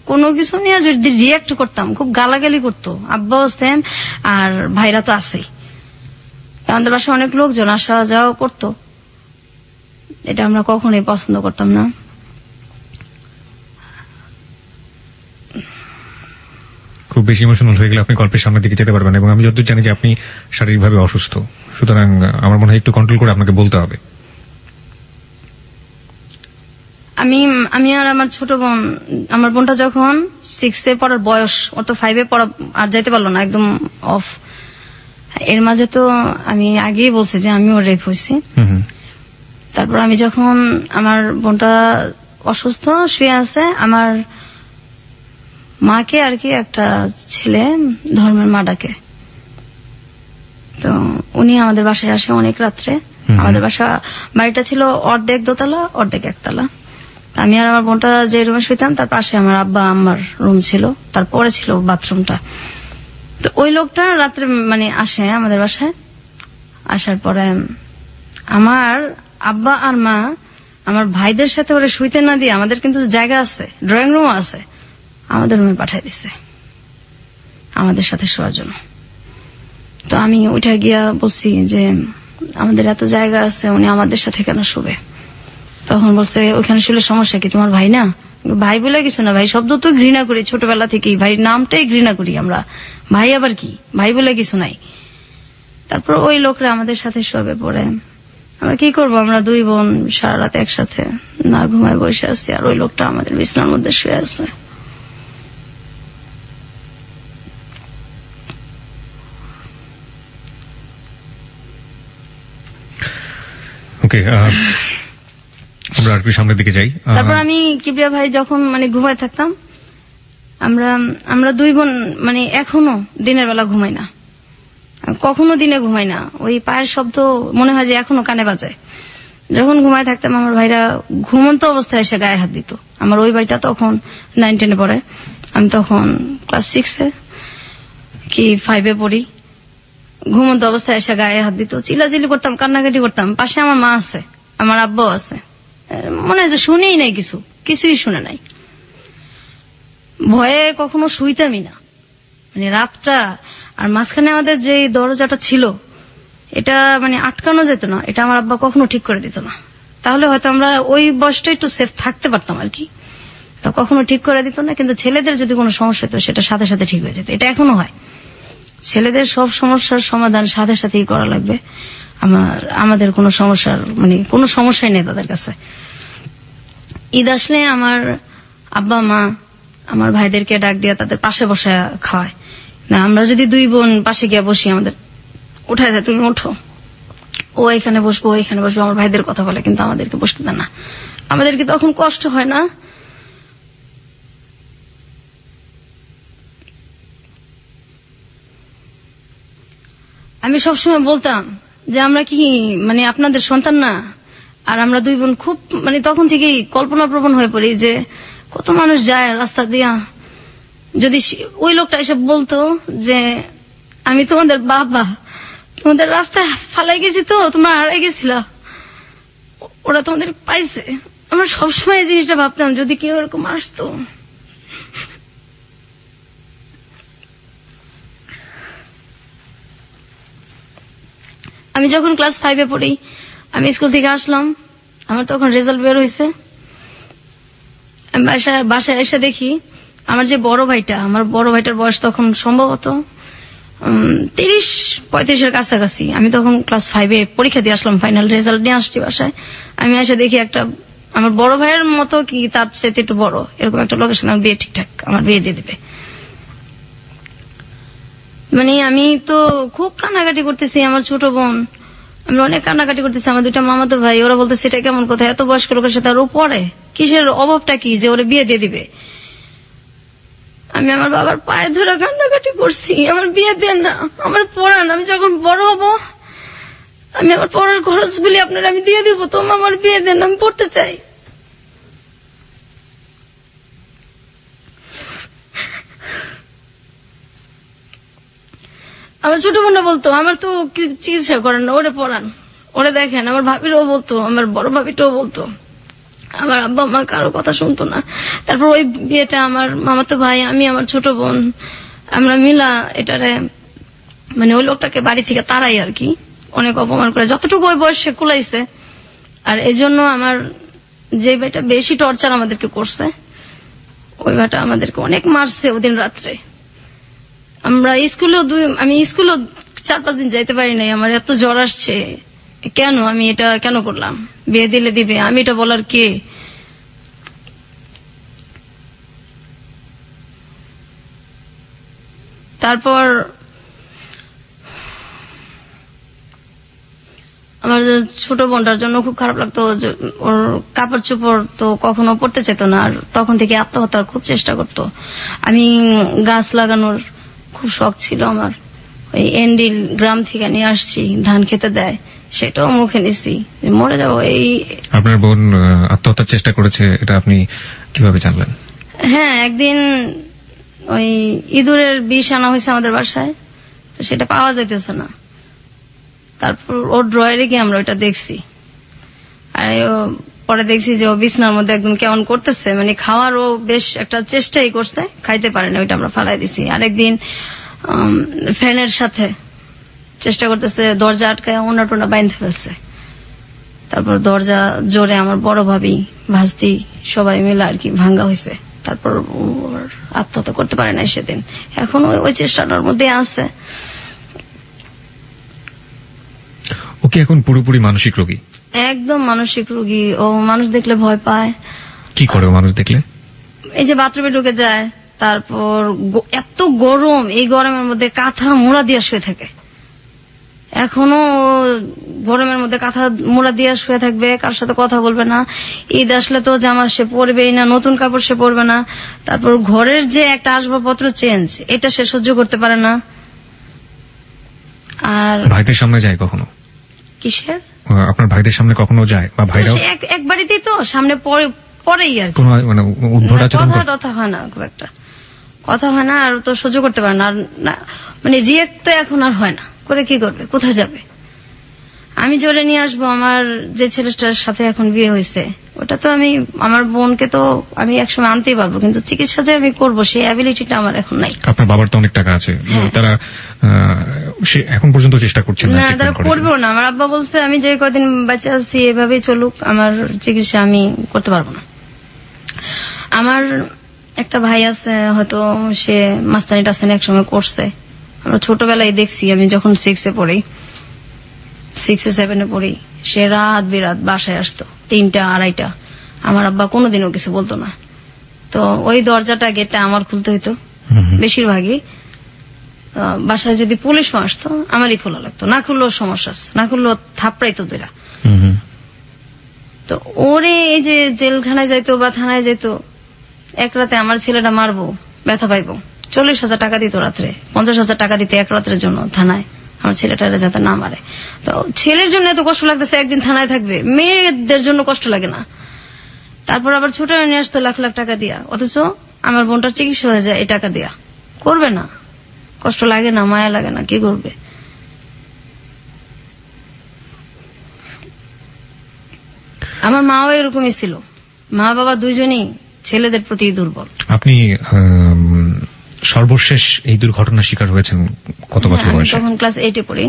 কোনো কিছু নিয়ে যদি রিয়াক্ট করতাম, খুব গালাগালি করতো, আব্বাও সেম, আর ভাইরা তো আছেই। আমাদের বাসায় অনেক লোকজন আসা যাওয়া করতো, এটা আমরা কখনোই পছন্দ করতাম না। খুব বেশি ইমোশনাল হয়ে গেলে আপনি গল্পের সামনের দিকে যেতে পারবেন, এবং আমি যতদূর জানি যে আপনি শারীরিকভাবে অসুস্থ, সুতরাং আমার মনে হয় একটু কন্ট্রোল করে আপনাকে বলতে হবে। আমি আর আমার ছোট বোন, আমার বোনটা যখন 6-এ পড়ার বয়স, ওর তো 5-এ পড়া আর যাইতে পারলো না, একদম অফ। এর মাঝে তো আমি আগেই বলছি যে আমিও রেপ হয়েছি। তারপর আমি যখন, আমার বোনটা অসুস্থ শুয়ে আছে, আমার মাকে আর কি একটা ছেলে ধর্মের মা ডাকে, তো উনি আমাদের বাসায় আসে অনেক রাত্রে। আমাদের বাড়িটা ছিল অর্ধেক দোতলা অর্ধেক একতলা। আমি আর আমার বোনটা যে রুমে শুইতাম, তার পাশে আমার আব্বা আম্মার রুম ছিল, তারপরে ছিল বাথরুমটা। তো ওই লোকটা রাত্রে মানে আসে আমাদের বাসায়, আসার পরে আমার আব্বা আর মা আমার ভাইদের সাথে ওরা শুইতে না দিয়ে, আমাদের কিন্তু জায়গা আছে, ড্রয়িং রুমও আছে, আমাদের রুমে পাঠাই দিছে আমাদের সাথে শোয়ার জন্য। তো আমি উঠে গিয়া বলছি যে আমাদের এত জায়গা আছে, উনি আমাদের সাথে কেন শুবে? তখন বলছে ওইখানে শুলে সমস্যা কি, তোমার ভাই না? ভাই বলে কিছু না, ভাই শব্দ তো ঘৃণা করি ছোটবেলা থেকেই, ভাই নামটাই ঘৃণা করি আমরা, ভাই আবার কি, ভাই বলে কিছু নাই। তারপর ওই লোকরা আমাদের সাথে শোবে। পরে আমরা কি করবো, আমরা 2 বোন সারা রাত একসাথে না ঘুমায় বসে আছি, আর ওই লোকটা আমাদের বিছানার মধ্যে শুয়ে আছে। ওকে, আমরা আর একটু সামনের দিকে যাই। তারপর আমি কিবরিয়া ভাই যখন মানে ঘুমায় থাকতাম, আমরা দুই বোন মানে এখনো দিনের বেলা ঘুমাই না, কখনো দিনে ঘুমাই না। ওই পায়ের শব্দ মনে হয় যে এখনো কানে বাজে। যখন ঘুমায় থাকতাম আমার ভাইরা ঘুমন্ত অবস্থায় এসে গায়ে হাত দিত। আমার ওই ভাইটা তখন 9-10 পড়ে, আমি তখন ক্লাস 6 কি 5 পড়ি। ঘুমন্ত অবস্থায় এসে গায়ে হাত দিত, চিল্লাচিল্লি করতাম, কান্নাকাটি করতাম। পাশে আমার মা আছে, আমার আব্বাও আছে, মনে হয় যে শুনেই নাই, কিছুই শুনে নাই। ভয়ে কখনো শুইতামই না, মানে রাতটা। আর মাঝখানে আমাদের যে দরজাটা ছিল এটা মানে আটকানো যেত না, এটা আমার আব্বা কখনো ঠিক করে দিত না। তাহলে হয়তো আমরা ওই বয়সটা একটু সেফ থাকতে পারতাম আর কি। কখনো ঠিক করে দিত না, কিন্তু ছেলেদের যদি কোনো সমস্যা হতো সেটা সাথে সাথে ঠিক হয়ে যেত। এটা এখনো হয়, ছেলেদের সব সমস্যার সমাধান সাথে সাথেই করা লাগবে। আমাদের কোনো সমস্যার মানে কোনো সমস্যাই নেই তাদের কাছে। ঈদ আসলে আমার আব্বা মা আমার ভাইদেরকে ডাক দিয়ে তাদের পাশে বসে খাওয়ায় না। আমরা যদি দুই বোন পাশে গিয়ে বসি, আমাদের উঠায় দেয়, তুমি ওঠো, ও এখানে বসবো, ও এখানে বসবো। আমার ভাইদের কথা বলে, কিন্তু আমাদেরকে বসতে দেয় না। আমাদেরকে তখন কষ্ট হয় না। আমি সবসময় বলতাম যে আমরা কি মানে আপনাদের সন্তান না? আর আমরা দুই বোন খুব মানে তখন থেকেই কল্পনা প্রবণ হয়ে পড়ি যে কত মানুষ যায় রাস্তা দিয়া, যদি ওই লোকটা এসে বলতো যে আমি তোমাদের বাবা, তোমাদের রাস্তায় ফালাই গেছি, তো তোমরা হারাই গেছিলা, ওরা তোমাদের পাইছে। আমরা সবসময় এই জিনিসটা ভাবতাম, যদি কেউ এরকম আসতো। আমি যখন ক্লাস 5 পড়ি, আমি স্কুল থেকে আসলাম, আমার তখন রেজাল্ট বের হয়েছে। আমি বাসায় এসে দেখি আমার যে বড় ভাইটা, আমার বড় ভাইটার বয়স তখন সম্ভবত 30-35 কাছাকাছি। আমি তখন ক্লাস 5 পরীক্ষা দিয়ে আসলাম, ফাইনাল রেজাল্ট নিয়ে আসছি বাসায়। আমি এসে দেখি একটা আমার বড় ভাইয়ের মতো কি তার চেয়ে একটু বড় এরকম একটা লোকের সঙ্গে বিয়ে ঠিকঠাক আমার বিয়ে দিয়ে দিবে। মানে আমি তো খুব কান্নাকাটি করতেছি, আমার ছোট বোন, আমরা অনেক কান্নাকাটি করতেছি। আমার দুইটা মামাতো ভাই, ওরা বলতেছে এটা কেমন কথা, এত বয়স্ক লোকের সাথে আর ও পড়ে, কিসের অভাবটা কি যে ওরা বিয়ে দিয়ে দিবে। আমি আমার বাবার পায়ে ধরে কান্নাকাটি করছি, আমার বিয়ে দেন না, আমার পড়ান, আমি যখন বড় হব আমি আমার পড়ার খরচগুলি আপনারা আমি দিয়ে দিব, তো আমার বিয়ে দেন, আমি পড়তে চাই। আমার ছোট বোনরা বলতো আমার তো চিকিৎসা করেন না, ওরে পড়ান, ওরে দেখেন। আমার ভাবিরাও বলতো, আমার বড় ভাবিটাও বলতো। আমার আব্বা মা কারো কথা শুনতো না। তারপর ওই বিয়েটা আমার মামাতো ভাই, আমি, আমার ছোট বোন, আমরা মিলা এটারে মানে ওই লোকটাকে বাড়ি থেকে তাড়াই আর কি, অনেক অপমান করে যতটুকু ওই বয়সে কুলাইছে। আর এই জন্য আমার যে ভাইটা বেশি টর্চার আমাদেরকে করছে, ওই ভাইটা আমাদেরকে অনেক মারছে ওদিন রাত্রে। আমরা আমি স্কুলেও 4-5 দিন যাইতে পারি নাই, আমার এত জ্বর আসছে। কেন আমি এটা কেন করলাম? বিয়ে দিলে দিবে, আমি এটা বলার কে? তারপর আমার ছোট বোনটার জন্য খুব খারাপ লাগতো, ওর কাপড় চোপড় তো কখনো পড়তে চেত না, আর তখন থেকে আত্মহত্যার খুব চেষ্টা করতো। আমি গাছ লাগানোর খুব শখ ছিল আমার, ওই এন্ডিল গ্রাম থেকে নিয়ে আসছি, ধান খেতে দেয়, সেটাও মুখে নিছি, মরে যাবো। এই আপনার বোন আত্মহত্যার চেষ্টা করেছে, এটা আপনি কিভাবে জানলেন? হ্যাঁ, একদিন ওই ইঁদুরের বিষ আনা হয়েছে আমাদের বাসায়, তো সেটা পাওয়া যাইতেছে না। তারপর ওর ড্রয়ারে গিয়ে আমরা ওইটা দেখছি, আর পরে দেখছি যে ও বিছনার মধ্যে একদম কেমন করতেছে, মানে খাওয়ার ও বেশ একটা চেষ্টাই করছে, খাইতে পারে না, ওইটা আমরা ফালাই দিছি। আরেকদিন ফ্যানের সাথে চেষ্টা করতেছে, দরজা আটকায় ওনা টোনা বাইন্ধে ফেলছে। তারপর দরজা জোরে আমার বড় ভাবি, ভাস্তি সবাই মিলে আর কি ভাঙ্গা হয়েছে। তারপর আত্মহত্যা করতে পারে না সেদিন, এখন ওই চেষ্টাটার মধ্যে আছে। ও কি এখন পুরোপুরি মানসিক রোগী? একদম মানসিক রোগী। ও মানুষ দেখলে ভয় পায়। কি করে মানুষ দেখলে? এই যে বাথরুমে ঢুকে যায়, তারপর এত গরম, এই গরমের মধ্যে কাঁথা মোড়া দিয়ে শুয়ে থাকে। এখনো গরমের মধ্যে কাঁথা মোড়া দিয়ে শুয়ে থাকবে, কার সাথে কথা বলবে না। ঈদ আসলে তো জামা সে পরবেই না, নতুন কাপড় সে পরবে না। তারপর ঘরের যে একটা আসবাবপত্র চেঞ্জ, এটা সে সহ্য করতে পারে না। আর ভাইদের সামনে যায় কখনো? কিসের? আপনার ভাইদের সামনে কখনো যায় বা ভাইরাও সে এক বাড়িতেই তো, সামনে পরেই আর কি। কোনো মানে উদ্ভট আচরণ করে? কথা হয় না, খুব একটা কথা হয় না, আর তো সহ্য করতে পারে না। আর মানে রিয়েক্ট তো এখন আর হয় না, করে কি করবে, কোথায় যাবে? আমি জোরে নিয়ে আসবো, আমার যে ছেলেটার সাথে এখন বিয়ে হয়েছে ওটা তো আমি, আমার বোনকে তো আমি একসময় আনতেই পারবো, কিন্তু চিকিৎসা যে আমি করবো সেই অ্যাবিলিটিটা আমার এখন নাই। আপনার বাবার তো অনেক টাকা আছে, তারা সে এখন পর্যন্ত চেষ্টা করছেন না না, তারা treatment করার জন্য? করবেও না। আমার আব্বা বলছে আমি যে কদিন বাচ্চা আছি এভাবেই চলুক, আমার চিকিৎসা আমি করতে পারবো না। আমার একটা ভাই আছে, হয়তো সে মাস্তানি টাস্তানি একসময় করছে, আমরা ছোটবেলায় দেখছি। আমি যখন 6-এ পড়ি, 6-7-এ পড়ি, সে রাত বিরাত বাসায় আসতো 3টা 2:30টা। আমার আব্বা কোনোদিনও কিছু বলতো না। তো ওই দরজাটা গেটটা আমার খুলতে হইতো বেশিরভাগই। বাসায় যদি পুলিশও আসতো আমারই খোলা লাগতো, না খুললেও সমস্যা আছে, না খুললেও থাপড়াইতো দুইটা। তো ওরে এই যে জেলখানায় যাইতো বা থানায় যাইতো, এক রাতে আমার ছেলেটা মারবো, ব্যথা পাইবো, 40,000 টাকা দিত রাত্রে, 50,000 টাকা দিতে এক রাতের জন্য থানায়, আমার ছেলেটা যাতে না মারে। তো ছেলের জন্য এত কষ্ট লাগতেছে, একদিন থানায় থাকবে, মেয়েদের জন্য কষ্ট লাগে না। তারপর আবার ছোট নিয়ে আসতো লাখ লাখ টাকা দিয়া, অথচ আমার বোনটার চিকিৎসা হয়ে যায় এই টাকা দিয়া। করবে না? কষ্ট লাগে না, মায়া লাগে না? কি করবে? আমার মাও এরকমই ছিল, মা বাবা দুইজনই ছেলেদের প্রতি দুর্বল। আপনি সর্বশেষ এই দুর্ঘটনার শিকার হয়েছেন কত বছর আমি বয়সে? তখন ক্লাস 8-এ পড়ি।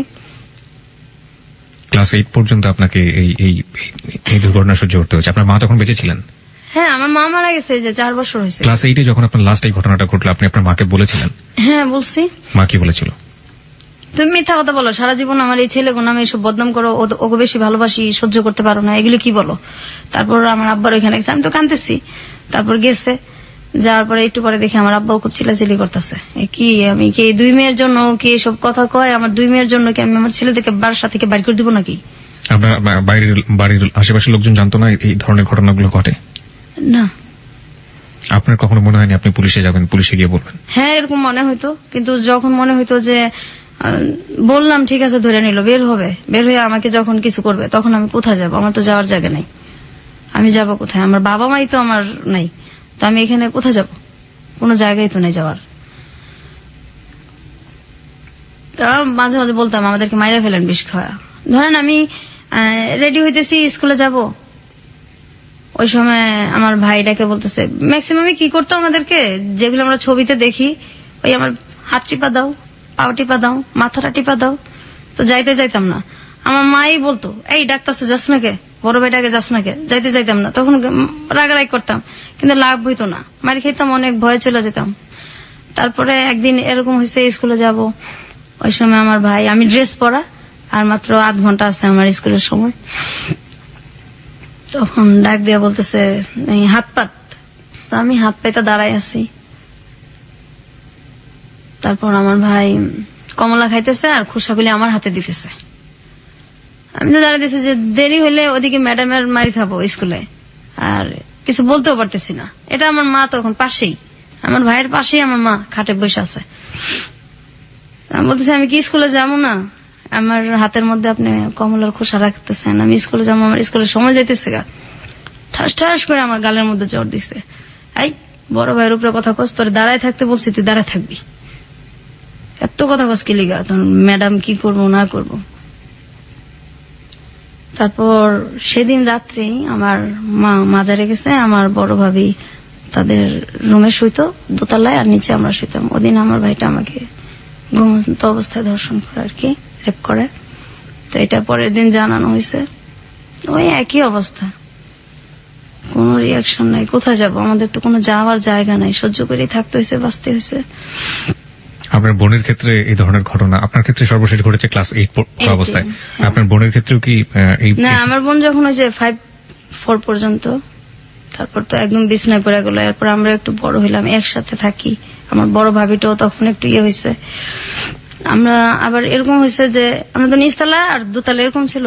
ক্লাস 8 পর্যন্ত আপনাকে এই দুর্ঘটনা সহ্য করতে হয়েছে। আপনার মা তখন বেঁচে ছিলেন? হ্যাঁ, আমার মা মারা গেছে যে 4 বছর হয়েছে। ক্লাস 8-এ যখন আপনার লাস্ট এই ঘটনাটা ঘটলো, আপনি আপনার মাকে বলেছিলেন? হ্যাঁ, বলছি। মা কি বলেছিল? তুমি মিথ্যা কথা বলো, সারা জীবন আমার এই ছেলে নামে এসব বদনাম করো, ওকে বেশি ভালোবাসি, সহ্য করতে পারো না, এগুলো কি বলো? তারপর আমার আব্বার ওইখানে গেছে, আমি তো কাঁদতেছি। তারপর গেছে, যাওয়ার পরে একটু পরে দেখি আমার আব্বাও খুব চিল্লাচিল্লি করতেছে। কি আমি কি 2 মেয়ের জন্য কি এসব কথা কয়? আমার 2 মেয়ের জন্য কি আমি আমার ছেলেদেরকে বাসা থেকে বাইর করে দিব নাকি? আপনার বাড়ির আশেপাশের লোকজন জানতো না এই ধরনের ঘটনাগুলো ঘটে? না। আপনার কখনো মনে হয়নি আপনি পুলিশে যাবেন, পুলিশে গিয়ে বলবেন? হ্যাঁ, এরকম মনে হইতো, কিন্তু যখন মনে হইতো যে বললাম ঠিক আছে ধরে নিল, বের হবে, বের হয়ে আমাকে যখন কিছু করবে, তখন আমি কোথায় যাব? আমার তো যাওয়ার জায়গা নাই, আমি যাব কোথায়? আমার বাবা মাই তো আমার নাই, তো আমি এখানে কোথায় যাব? কোনো জায়গায় তো নেই যাওয়ার। তারা মাঝে মাঝে বলতাম আমাদেরকে মাইরা ফেলেন বিষ খাওয়া। ধরেন আমি রেডি হইতেছি স্কুলে যাব, ওই সময় আমার ভাইটাকে বলতেছে, ম্যাক্সিমামই কি করতো আমাদেরকে, যেগুলো আমরা ছবিতে দেখি, ওই আমার হাত টিপা দাও, পাও টিপা দাও, মাথাটা টিপা দাও। তো যাইতে যাইতাম না। আমার মাই বলতো, এই ডাক্তারছে যাস না কে, বড় ভাইটাকে যাস না কে, যাইতে যাইতাম না। তখন রাগারাগ করতাম, কিন্তু লাভ হইতো না, মারি খেতাম, অনেক ভয়ে চলে যেতাম। তারপরে একদিন এরকম হয়েছে, স্কুলে যাব, ওই সময় আমার ভাই, আমি ড্রেস পরা আর মাত্র 8 ঘন্টা আছে আমার স্কুলের সময়, তখন ডাক দিয়া বলতেছে হাত পাত। তো আমি হাত পাইতে দাঁড়াই আছি। তারপর আমার ভাই কমলা খাইতেছে আর খোসাগুলি আমার হাতে দিতেছে। আমি তো দাঁড়াই দিছি যে দেরি হইলে ওদিকে ম্যাডামের মার খাবো স্কুলে, আর কিছু বলতেও পারতেছি না। এটা আমার মা তখন পাশেই, আমার ভাইয়ের পাশেই আমার মা খাটে বসে আছে। আমি বলতেছি আমি কি স্কুলে যাবো না? আমার হাতের মধ্যে আপনি কমলার খোসা রাখতেছেন, আমি স্কুলে যাবো, আমার স্কুলের সময় যাইতেছে গা। ঠাস ঠাস করে আমার গালের মধ্যে জ্বর দিচ্ছে। এই বড় ভাইয়ের উপরে কথা কস, তোর দাঁড়ায় থাকতে বলছি, তুই দাঁড়ায় থাকবি, এত কথা কস কি লিগা? তখন ম্যাডাম কি করবো না করবো। তারপর সেদিন রাত্রে আমার মা মাজারে গেছে, আমার বড় ভাবি তাদের রুমে শুইতো দোতলায়, আর নিচে আমরা শুইতাম। ওদিন আমার ভাইটা আমাকে ঘুমন্ত অবস্থায় ধর্ষণ করে আর কি, রেপ করে। তো এটা পরের দিন জানানো হয়েছে, ওই একই অবস্থা, কোনো রিয়াকশন নাই। কোথায় যাব? আমাদের তো কোনো যাওয়ার জায়গা নাই, সহ্য করেই থাকতে হয়েছে, বাঁচতে হয়েছে। আপনার বোনের ক্ষেত্রে এই ধরনের ঘটনা, আপনার ক্ষেত্রে সর্বশেষ ঘটেছে ক্লাস 8 অবস্থায়, আপনার বোনের ক্ষেত্রেও কি এই? না, আমার বোন যখন ওই যে 5-4 পর্যন্ত, তারপর তো একদম বিছনায় পড়ে গেল। এরপর আমরা একটু বড় হইলাম, একসাথে থাকি। আমার বড় ভাবিটাও তখন একটু ইয়ে হয়েছে। আমরা আবার এরকম হয়েছে যে আমরা তো নিচতলা আর দোতলা এরকম ছিল,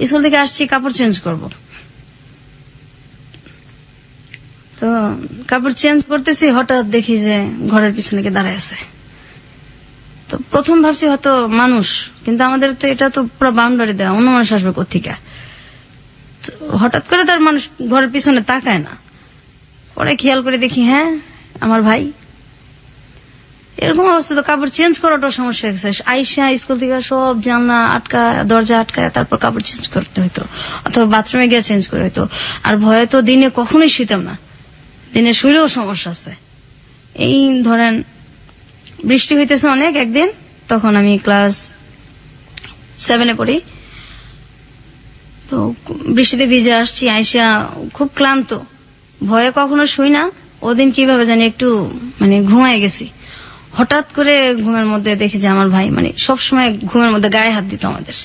স্কুল থেকে আসছি কাপড় চেঞ্জ করব, তো কাপড় চেঞ্জ করতেছি, হঠাৎ দেখি যে ঘরের পিছনে কে দাঁড়ায় আছে। তো প্রথম ভাবছি হয়তো মানুষ, কিন্তু আমাদের তো এটা তো পুরো বাউন্ডারি দেওয়া, অন্য মানুষ আসবে কোথেকে। তো হঠাৎ করে তার মানুষ ঘরের পিছনে তাকায় না, পরে খেয়াল করে দেখি হ্যাঁ আমার ভাই। এরকম অবস্থা তো কাপড় চেঞ্জ করাটাও সমস্যা হয়ে গেছে। আইসা স্কুল থেকে সব জানলা আটকায়, দরজা আটকায়, তারপর কাপড় চেঞ্জ করতে হইতো, অথবা বাথরুমে গিয়ে চেঞ্জ করে হইতো। আর ভয়ে তো দিনে কখনোই শুইতাম না, দিনে শুইলেও সমস্যা আছে। এই ধরেন বৃষ্টি হইতেছে অনেক একদিন, তখন আমি ক্লাস 7 পড়ি, তো বৃষ্টিতে ভিজে আসছি, আইসা খুব ক্লান্ত, ভয়ে কখনো শুই না। ওদিন কিভাবে জানি একটু মানে ঘুমায় গেছি, হঠাৎ করে ঘুমের মধ্যে দেখি যে আমার ভাই মানে সবসময় ঘুমের মধ্যে গায়ে হাত দিত আমাদের।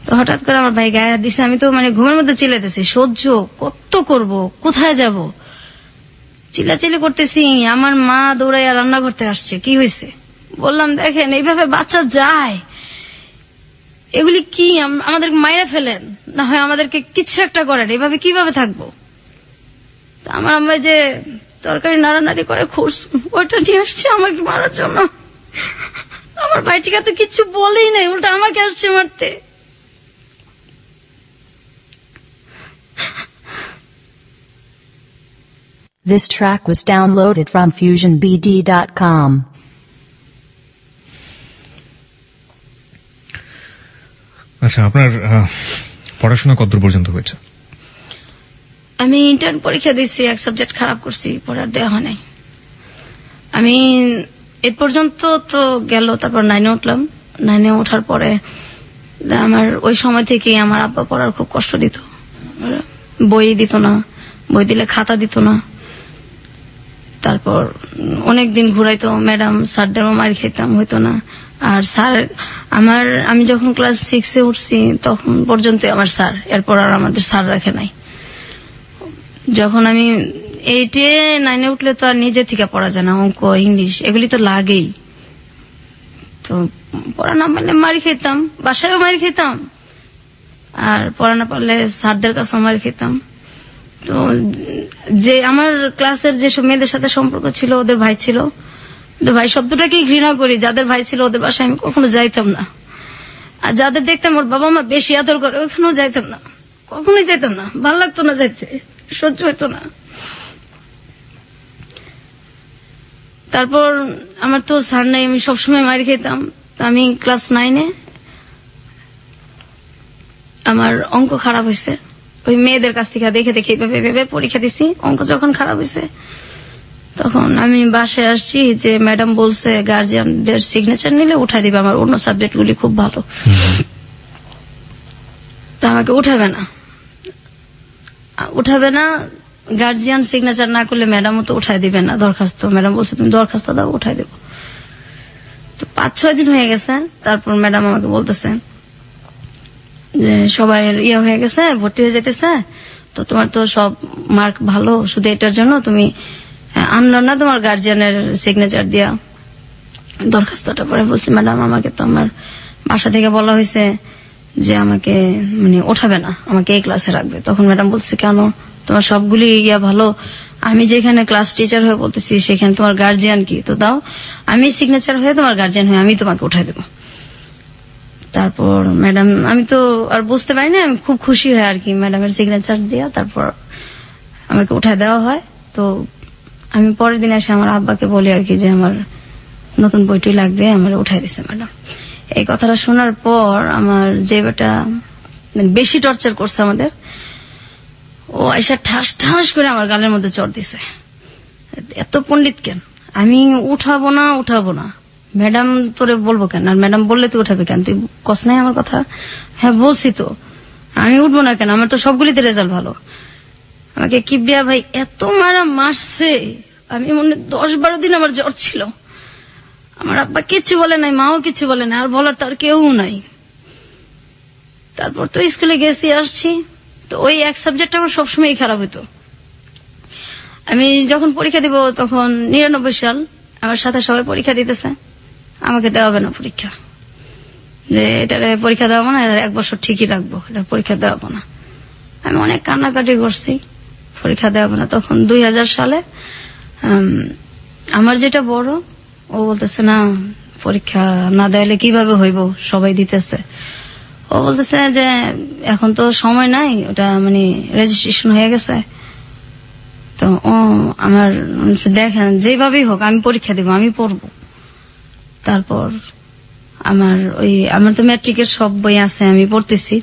তো হঠাৎ করে আমার ভাই গায়ে হাত দিছে, আমি তো মানে ঘুমের মধ্যে চিল্লাইতেছি, সহ্য কত করব, কোথায় যাব, চিল্লাচিল্লি করতেছি। আমার মা দৌড়াইয়া রান্না করতে আসছে, কি হয়েছে বললাম, দেখেন এইভাবে বাচ্চা যায়, এগুলি কি আমাদের মাইরা ফেলেন, না হয় আমাদেরকে কিছু একটা করেন, এইভাবে কিভাবে থাকবো। আমার আম্মা যে তরকারি নাড়ানাড়ি করে খুঁড়স, ওইটা নিয়ে আসছে আমাকে মারার জন্য। আমার ভাইটিকে তো কিচ্ছু বলেই নাই, উল্টা আমাকে আসছে মারতে। This track was downloaded from FusionBD.com. আচ্ছা, আপনার পড়াশোনা কতদূর পর্যন্ত হয়েছে? আমি ইন্টার্ন পরীক্ষা দিচ্ছি, এক সাবজেক্ট খারাপ করছি, পড়ার দেওয়া হয় নাই। আমি এ পর্যন্ত তো গেল, তারপর 9-এ উঠলাম। 9-এ ওঠার পরে আমার ওই সময় থেকে আমার আব্বা পড়ার খুব কষ্ট দিত, বই দিত না, বই দিলে খাতা দিত না। তারপর অনেকদিন ঘুরাইতো, ম্যাডাম স্যারদেরও মার খেতাম, হইতো না। আর স্যার আমি যখন ক্লাস 6-এ উঠছি তখন পর্যন্ত আমার স্যার, এরপর আর আমাদের স্যার রাখে নাই। যখন আমি 8-এ 9-এ উঠলে তো আর নিজে থেকে পড়া যায় না, অঙ্ক ইংলিশ এগুলি তো লাগেই। তো পড়া না পারলে মারি খেতাম, বাসায়ও মারি খেতাম, আর পড়া না পারলে স্যারদের কাছেও মারি খেতাম। তো যে আমার ক্লাসের যেসব মেয়েদের সাথে সম্পর্ক ছিল, ওদের ভাই ছিল, তো ভাই শব্দটাকেই ঘৃণা করি। যাদের ভাই ছিল ওদের বাসায় আমি কখনো যাইতাম না, আর যাদের দেখতাম ওর বাবা মা বেশি আদর করে ওইখানেও যাইতাম না, কখনোই যাইতাম না, ভালো লাগতো না যাইতে, সহ্য হইতো না। তারপর আমার তো স্যার নাই, আমি সবসময় মারি খেতাম। আমি ক্লাস 9-এ আমার অঙ্ক খারাপ হয়েছে, ওই মেয়েদের কাছ থেকে দেখে দেখে এইভাবে পরীক্ষা দিছি। অঙ্ক যখন খারাপ হয়েছে তখন আমি বাসায় আসছি, যে ম্যাডাম বলছে গার্জিয়ানদের সিগনেচার নিলে উঠাই দিবে, আমার অন্য সাবজেক্ট গুলি খুব ভালো, তা আমাকে উঠাবে না, গার্জিয়ান সিগনেচার না করলে ম্যাডামও তো উঠাই দিবে না দরখাস্ত। ম্যাডাম বলছে তুমি দরখাস্ত দাও, উঠাই দেবো। তো 5-6 দিন হয়ে গেছে, তারপর ম্যাডাম আমাকে বলতেছে যে সবাই ইয়ে হয়ে গেছে, ভর্তি হয়ে যেতেছে, তো তোমার তো সব মার্ক ভালো, শুধু এটার জন্য তুমি আনলো না তোমার গার্জিয়ানের সিগনেচার দিয়া দরখাস্তটা। পরে বলছি ম্যাডাম আমাকে তো আমার বাসা থেকে বলা হয়েছে যে আমাকে মানে ওঠাবে না, আমাকে এই ক্লাসে রাখবে। তখন ম্যাডাম বলছে কেন, তোমার সবগুলি ইয়া ভালো, আমি যেখানে ক্লাস টিচার হয়ে বলতেছি সেখানে তোমার গার্জিয়ান কি, তো দাও আমি সিগনেচার হয়ে তোমার গার্জিয়ান হয়ে আমি তোমাকে উঠাই দেবো। তারপর ম্যাডাম, আমি তো আর বুঝতে পারি না, আমি খুব খুশি হই আর কি, ম্যাডামের সিগনেচার দিয়া তারপর আমাকে উঠাই দেওয়া হয়। তো আমি পরের দিন এসে আমার আব্বাকে বলি আর কি যে আমার নতুন বইটি লাগবে, আমার উঠাই দিছে ম্যাডাম। এই কথাটা শোনার পর আমার যে বেটা বেশি টর্চার করছে আমাদের, ও এসে ঠাস ঠাস করে আমার গালের মধ্যে চড় দিছে, এত পণ্ডিত কেন, আমি উঠাবো না, ম্যাডাম তোরে বলবো কেন, আর ম্যাডাম বললে তুই উঠাবে কেন, তুই কস নাই আমার কথা। হ্যাঁ বলছি তো, আমি উঠবো না কেন, আমার তো সবগুলিতে রেজাল্ট ভালো। আমাকে কিবরিয়া ভাই এত মারছে, আমি মনে 10-12 দিন আমার জ্বর ছিল। আমার আব্বা কিচ্ছু বলে নাই, মাও কিচ্ছু বলে নাই, আর বলার তার কেউ নাই। তারপর তো স্কুলে গেছি আসছি, তো ওই এক সাবজেক্ট আমার সবসময় খারাপ হইতো। আমি যখন পরীক্ষা দিব তখন 99 সাল, আমার সাথে সবাই পরীক্ষা দিতেছে, আমাকে দেওয়া হবে না পরীক্ষা, যে এটারে পরীক্ষা দেওয়া না, এটা 1 বছর ঠিকই রাখবো, এটা পরীক্ষা দেওয়া না। আমি অনেক কান্নাকাটি করছি, পরীক্ষা দেওয়া না। তখন 2000 সালে আমার যেটা বড়, ও বলতেছে না পরীক্ষা না দেওয়ালে কিভাবে হইব, সবাই দিতেছে। ও বলতেছে যে এখন তো সময় নাই, ওটা মানে রেজিস্ট্রেশন হয়ে গেছে। তো ও আমার দেখেন যেভাবেই হোক আমি পরীক্ষা দিব, আমি পড়বো। তারপর আমার তো ম্যাট্রিকের সব বই আছে, আমি পড়তেছি।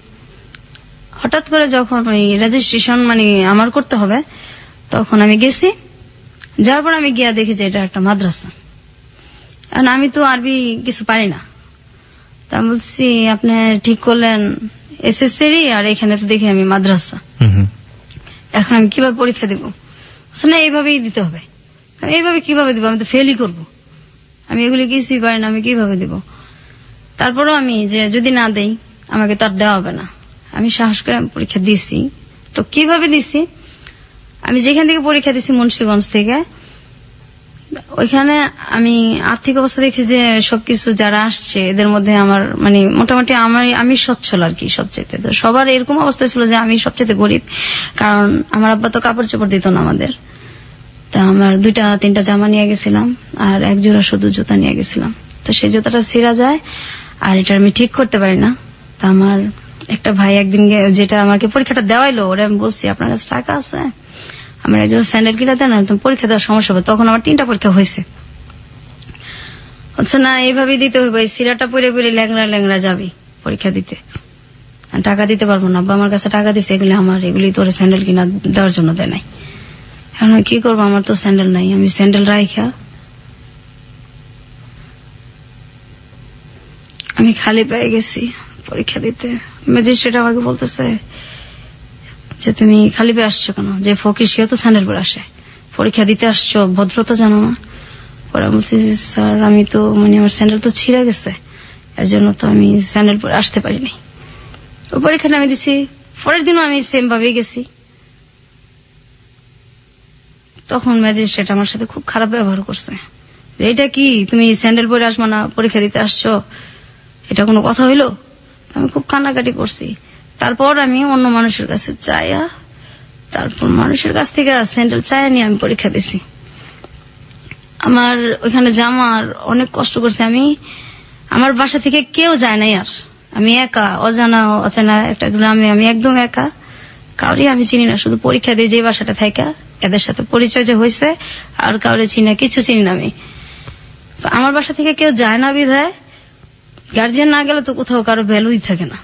হঠাৎ করে যখন ওই রেজিস্ট্রেশন মানে আমার করতে হবে, তখন আমি গেছি। যার পর আমি গিয়া দেখি যে এটা একটা মাদ্রাসা। কারণ আমি তো আরবি কিছু পারি না। তা আমি বলছি আপনি ঠিক করলেন এসএসসি আর এখানে তো দেখি আমি মাদ্রাসা, এখন আমি কিভাবে পরীক্ষা দিব? না এইভাবেই দিতে হবে। আমি এইভাবে কিভাবে দিব? আমি তো ফেলই করব, আমি এগুলি কিছুই পারি না, আমি কিভাবে দিব? তারপরেও আমি যে যদি না দেই আমাকে তো আর দেওয়া হবে না, আমি সাহস করে আমি পরীক্ষা দিছি। তো কিভাবে দিছি, আমি যেখান থেকে পরীক্ষা দিছি মুন্সিগঞ্জ থেকে, ওইখানে আমি আর্থিক অবস্থা দেখছি যে সবকিছু যারা আসছে এদের মধ্যে আমার মানে মোটামুটি আমি সচ্ছল আর কি সবচেয়ে। তো সবার এরকম অবস্থা ছিল যে আমি সবচেয়ে গরিব, কারণ আমার আব্বা তো কাপড় চোপড় দিত না আমাদের। তা আমার 2-3টা জামা নিয়ে গেছিলাম আর 1 জোড়া শুধু জুতা নিয়ে গেছিলাম। তো সেই জুতাটা ছিঁড়া যায় আর এটা আমি ঠিক করতে পারি না। তা আমার একটা ভাই একদিন যেটা আমাকে পরীক্ষাটা দেওয়াইলো, ওরা আমি বলছি আপনার কাছে টাকা আছে, আমার একজন স্যান্ডেল কিনা দেন, তুমি পরীক্ষা দেওয়ার সমস্যা হবে। তখন আমার 3টা পরীক্ষা হয়েছে। আচ্ছা না এইভাবেই দিতে হবে, সিরাটা পরে পরে ল্যাংড়া ল্যাংড়া যাবি পরীক্ষা দিতে, টাকা দিতে পারবো না। আব্বা আমার কাছে টাকা দিছে, এগুলি আমার, এগুলি তোর স্যান্ডেল কিনা দেওয়ার জন্য দেয় নাই। এখন কি করবো, আমার তো স্যান্ডেল নাই। আমি স্যান্ডেল রাইখা আমি খালি পেয়ে গেছি পরীক্ষা দিতে। ম্যাজিস্ট্রেট আমাকে বলতেছে যে তুমি খালি পেয়ে আসছো কেন, যে ফকির সেও তো স্যান্ডেল পরে আসে, পরীক্ষা দিতে আসছো, ভদ্রতা জানো না? পরে বলছি স্যার আমি তো মানে আমার স্যান্ডেল তো ছিঁড়ে গেছে, এর জন্য তো আমি স্যান্ডেল পরে আসতে পারিনি। ওই পরীক্ষাটা আমি দিছি, পরের দিনও আমি সেম ভাবেই গেছি। তখন ম্যাজিস্ট্রেট আমার সাথে খুব খারাপ ব্যবহার করছে, যে এটা কি তুমি স্যান্ডেল পরে আসবা না, পরীক্ষা দিতে আসছো, এটা কোনো কথা হইলো? আমি খুব কান্নাকাটি করছি। তারপর আমি অন্য মানুষের কাছে চাইয়া, তারপর মানুষের কাছ থেকে স্যান্ডেল চাইয়া নিয়ে আমি পরীক্ষা দিছি। আমার ওইখানে জামার অনেক কষ্ট করছি আমি, আমার বাসা থেকে কেউ যায় নাই, আর আমি একা অজানা অচেনা একটা গ্রামে, আমি একদম একা, কাউরে আমি চিনি না, শুধু পরীক্ষা দিয়ে যে বাসাটা থাকা এদের সাথে পরিচয় যে হয়েছে, আর কাউরে চিনি না, কিছু চিনি না আমি। তো আমার বাসা থেকে কেউ যায় না বিধায় গার্জিয়ান না গেলে তো কোথাও কারো ভ্যালুই থাকে না।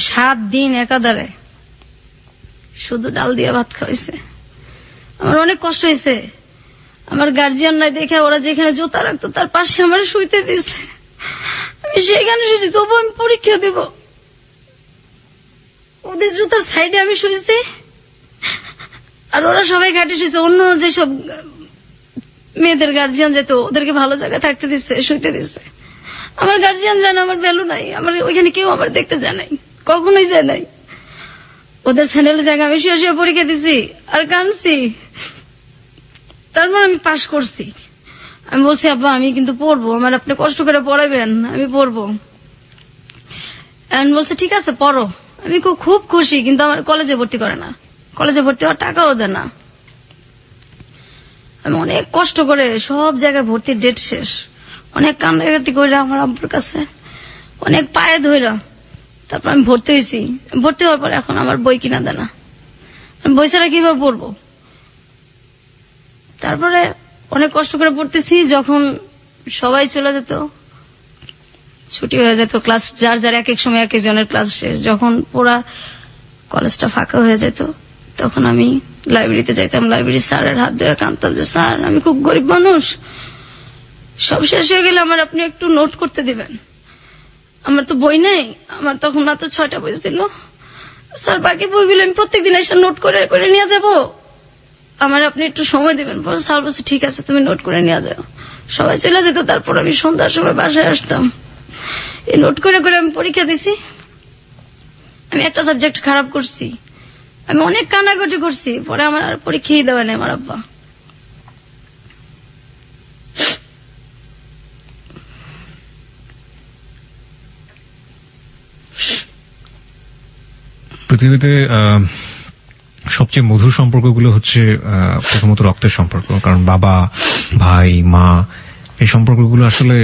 7 দিন একাধারে শুধু ডাল দিয়ে ভাত খাওয়াইছে, আমার অনেক কষ্ট হয়েছে। আমার গার্জিয়ান নাই দেখে ওরা যেখানে জুতা রাখতো তার পাশে আমার শুইতে দিছে, আমি সেইখানে শুয়েছি, তবু আমি পরীক্ষা দেব। ওদের জুতার সাইডে আমি শুয়েছি, আর ওরা সবাই ঘাটে শুয়েছে। অন্য যেসব মেয়েদের গার্জিয়ান যেত ওদেরকে ভালো জায়গায় থাকতে দিচ্ছে, শুইতে দিচ্ছে। আমার গার্জিয়ান জানে আমার ভ্যালু নাই, আমার ওইখানে কেউ আমার দেখতে যায় নাই, কখনোই যায় নাই। ওদের স্যান্ডেলের জায়গায় আমি শুয়ে শুয়ে পরীক্ষা দিছি আর কাঁদছি। তারপর আমি পাশ করছি। আমি বলছি আব্বা আমি কিন্তু পড়বো, আমার আপনি কষ্ট করে পড়াবেন, আমি পড়বো। বলছে ঠিক আছে পড়ো। আমি খুব খুশি, কিন্তু আমার কলেজে ভর্তি করে না, কলেজে ভর্তি হওয়ার টাকাও দেয় না। আমি অনেক কষ্ট করে সব জায়গায় ভর্তির ডেট শেষ, অনেক কান্নাকাটি করে আমার আব্বুর কাছে, অনেক পায়ে ধইরা তারপর আমি ভর্তি হয়েছি। ভর্তি হওয়ার পর এখন আমার বই কিনা দেয় না, বই ছাড়া কিভাবে পড়বো? তারপরে অনেক কষ্ট করে পড়তেছি। যখন সবাই চলে যেত, ছুটি হয়ে যেত, ক্লাস যার যার এক এক সময় এক একজনের ক্লাস শেষ, যখন পুরা কলেজটা ফাঁকা হয়ে যেত, তখন আমি লাইব্রেরিতে যাইতাম। লাইব্রেরি স্যারের হাত ধরে কাঁদতাম যে স্যার আমি খুব গরিব মানুষ, সব শেষ হয়ে গেলে আমার আপনি একটু নোট করতে দিবেন, আমার তো বই নেই। আমার তখন মাত্র 6টা বই ছিল। স্যার বাকি বইগুলো আমি প্রত্যেকদিন এসে নোট করে করে নিয়ে যাব, আমার আপনি একটু সময় দিবেন। স্যার বলছে ঠিক আছে তুমি নোট করে নিয়ে যাও। সবাই চলে যেত, তারপর আমি সন্ধ্যার সময় বাসায় আসতাম, এই নোট করে করে আমি পরীক্ষা দিছি। আমি একটা সাবজেক্ট খারাপ করছি, আমি অনেক কান্নাকাটি করছি, পরে আমার আর পরীক্ষাই দেওয়া নেই আমার আব্বা। পৃথিবীতে সবচেয়ে মধুর সম্পর্কগুলো হচ্ছে প্রথমত রক্তের সম্পর্ক, কারণ বাবা, ভাই, মা, এই সম্পর্কগুলো আসলে